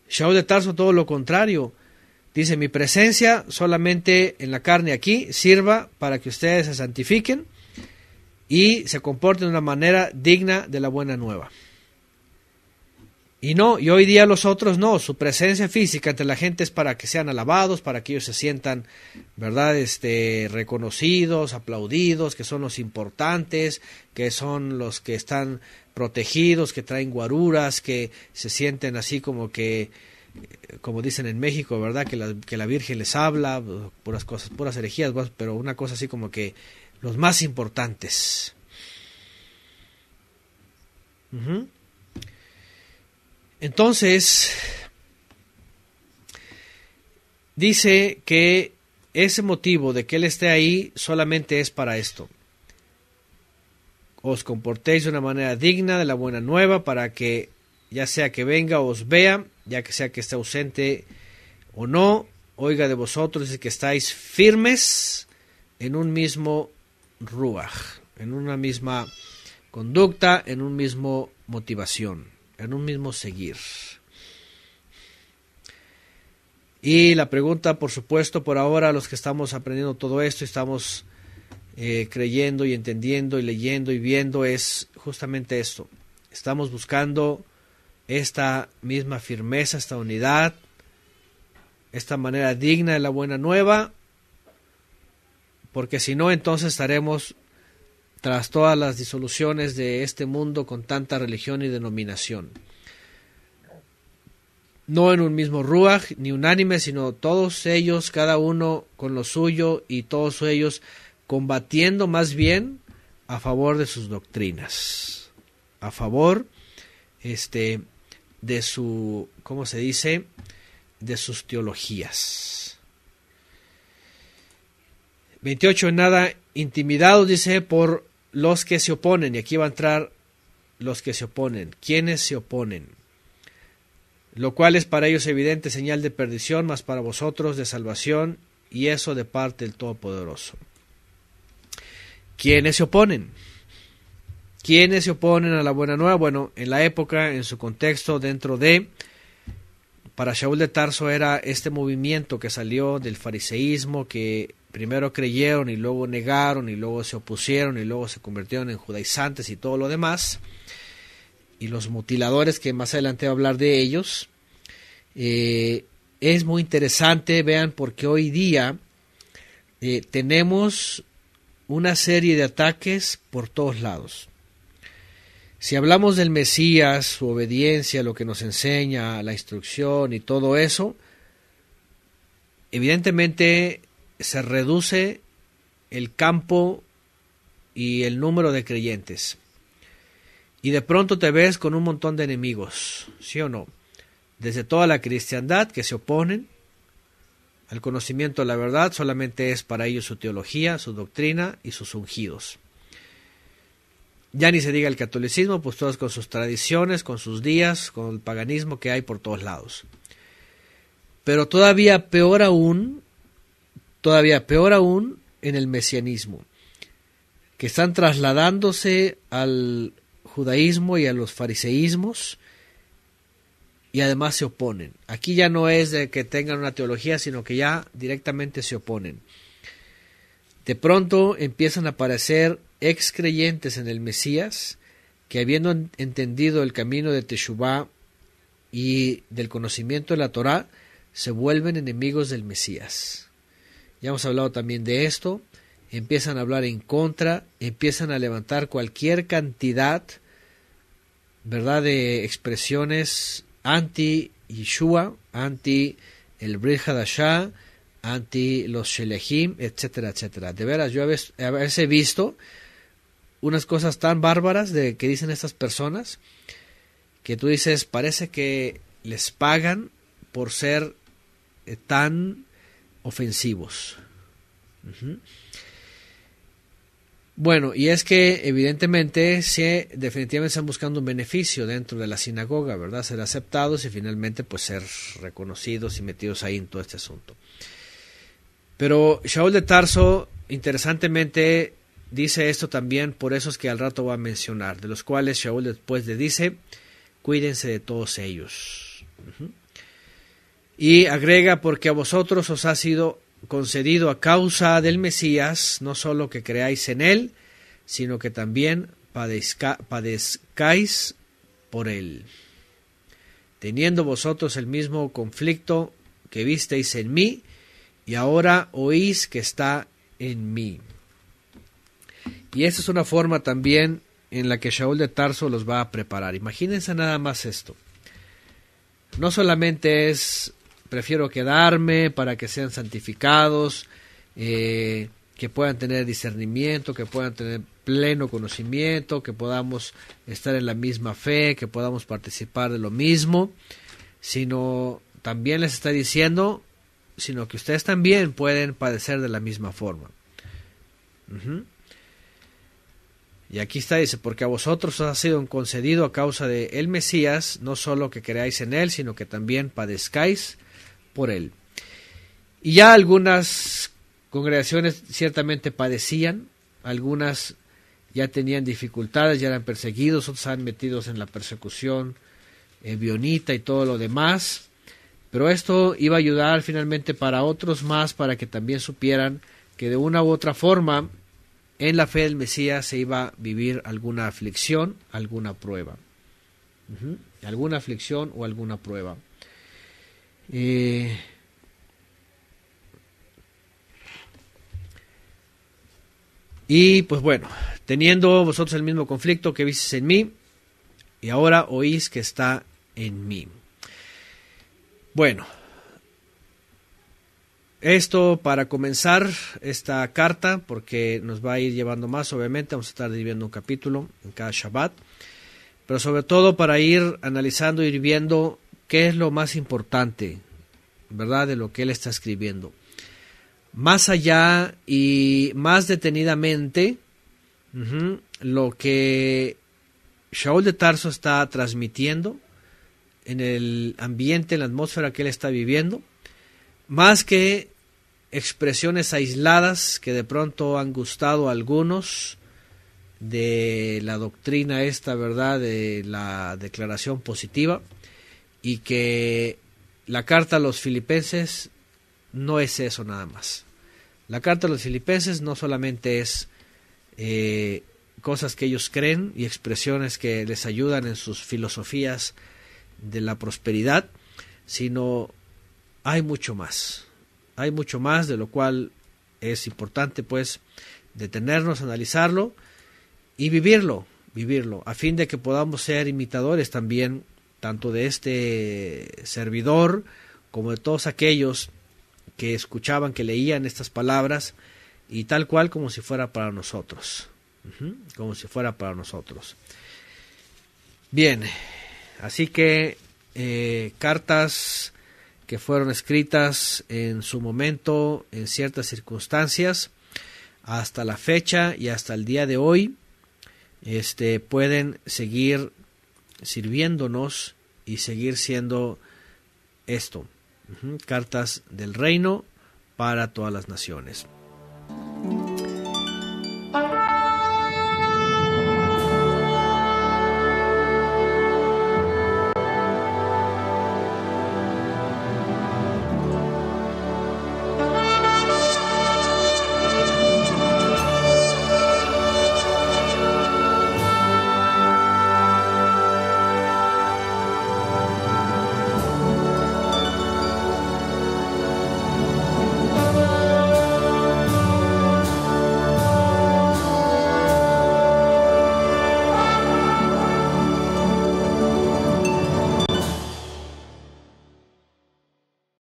Shaul de Tarso todo lo contrario, dice, mi presencia solamente en la carne aquí sirva para que ustedes se santifiquen y se comporten de una manera digna de la buena nueva. Y hoy día los otros no, su presencia física entre la gente es para que sean alabados, para que ellos se sientan, ¿verdad? Reconocidos, aplaudidos, que son los importantes, que son los que están protegidos, que traen guaruras, que se sienten así como que, como dicen en México, ¿verdad? Que la Virgen les habla, puras cosas, puras herejías, pero una cosa así como que los más importantes. Entonces, dice que ese motivo de que él esté ahí solamente es para esto. Os comportéis de una manera digna de la buena nueva para que ya sea que venga o os vea, ya que sea que esté ausente o no, oiga de vosotros y que estáis firmes en un mismo ruach, en una misma conducta, en un mismo motivación, en un mismo seguir. Y la pregunta, por supuesto, por ahora, los que estamos aprendiendo todo esto, estamos creyendo y entendiendo y leyendo y viendo, es justamente esto. Estamos buscando esta misma firmeza, esta unidad, esta manera digna de la buena nueva, porque si no, entonces estaremos tras todas las disoluciones de este mundo con tanta religión y denominación. No en un mismo ruaj, ni unánime, sino todos ellos, cada uno con lo suyo, y todos ellos combatiendo más bien a favor de sus doctrinas, a favor de su, ¿cómo se dice?, de sus teologías. 28, nada intimidados, dice, por los que se oponen, y aquí va a entrar los que se oponen. ¿Quiénes se oponen? Lo cual es para ellos evidente señal de perdición, mas para vosotros de salvación, y eso de parte del Todopoderoso. ¿Quiénes se oponen? ¿Quiénes se oponen a la buena nueva? Bueno, en la época, en su contexto, para Shaul de Tarso era este movimiento que salió del fariseísmo, que primero creyeron y luego negaron y luego se opusieron y luego se convirtieron en judaizantes y todo lo demás, y los mutiladores, que más adelante va a hablar de ellos. Es muy interesante, vean, porque hoy día tenemos una serie de ataques por todos lados. Si hablamos del Mesías, su obediencia, lo que nos enseña, la instrucción y todo eso, evidentemente se reduce el campo y el número de creyentes. Y de pronto te ves con un montón de enemigos, ¿sí o no? Desde toda la cristiandad, que se oponen al conocimiento de la verdad, solamente es para ellos su teología, su doctrina y sus ungidos. Ya ni se diga el catolicismo, pues todos con sus tradiciones, con sus días, con el paganismo que hay por todos lados. Pero todavía peor aún en el mesianismo, que están trasladándose al judaísmo y a los fariseísmos, y además se oponen. Aquí ya no es de que tengan una teología, sino que ya directamente se oponen. De pronto empiezan a aparecer ex creyentes en el Mesías, que habiendo entendido el camino de Teshuvá y del conocimiento de la Torá, se vuelven enemigos del Mesías. Ya hemos hablado también de esto. Empiezan a hablar en contra, empiezan a levantar cualquier cantidad, ¿verdad?, de expresiones anti-Yeshua, anti el Brit Hadashah, anti los Shelehim, etcétera, etcétera. De veras, yo a veces he visto unas cosas tan bárbaras que dicen estas personas, que tú dices, parece que les pagan por ser tan ofensivos. Bueno, y es que evidentemente definitivamente están buscando un beneficio dentro de la sinagoga, ¿verdad? Ser aceptados y finalmente pues ser reconocidos y metidos ahí en todo este asunto. Pero Shaul de Tarso, interesantemente, dice esto también por esos que al rato va a mencionar, de los cuales Shaul después le dice, cuídense de todos ellos. Y agrega, porque a vosotros os ha sido concedido a causa del Mesías, no solo que creáis en él, sino que también padezcáis por él, teniendo vosotros el mismo conflicto que visteis en mí, y ahora oís que está en mí. Y esa es una forma también en la que Shaul de Tarso los va a preparar. Imagínense nada más esto. No solamente es prefiero quedarme para que sean santificados, que puedan tener discernimiento, que puedan tener pleno conocimiento, que podamos estar en la misma fe, que podamos participar de lo mismo, sino también les está diciendo, sino que ustedes también pueden padecer de la misma forma. Y aquí está, dice, porque a vosotros os ha sido concedido a causa de el Mesías, no solo que creáis en él, sino que también padezcáis por él. Y ya algunas congregaciones ciertamente padecían, algunas ya tenían dificultades, ya eran perseguidos, otros estaban metidos en la persecución bionita y todo lo demás, pero esto iba a ayudar finalmente para otros más, para que también supieran que de una u otra forma en la fe del Mesías se iba a vivir alguna aflicción, alguna prueba. alguna aflicción o alguna prueba. Y pues bueno, teniendo vosotros el mismo conflicto que visteis en mí, y ahora oís que está en mí. Bueno, esto para comenzar esta carta, porque nos va a ir llevando más, obviamente, vamos a estar dividiendo un capítulo en cada Shabbat, pero sobre todo para ir analizando, ir viendo qué es lo más importante, ¿verdad?, de lo que él está escribiendo. Más allá y más detenidamente, lo que Shaul de Tarso está transmitiendo en el ambiente, en la atmósfera que él está viviendo, más que expresiones aisladas que de pronto han gustado a algunos de la doctrina esta, ¿verdad?, de la declaración positiva, y que la carta a los filipenses no es eso nada más. La carta a los filipenses no solamente es cosas que ellos creen y expresiones que les ayudan en sus filosofías de la prosperidad, sino hay mucho más. Hay mucho más, de lo cual es importante pues detenernos, analizarlo y vivirlo, a fin de que podamos ser imitadores también, tanto de este servidor como de todos aquellos que escuchaban, que leían estas palabras, y tal cual como si fuera para nosotros, como si fuera para nosotros. Bien, así que cartas que fueron escritas en su momento, en ciertas circunstancias, hasta la fecha y hasta el día de hoy, pueden seguir sirviéndonos y seguir siendo esto, cartas del reino para todas las naciones.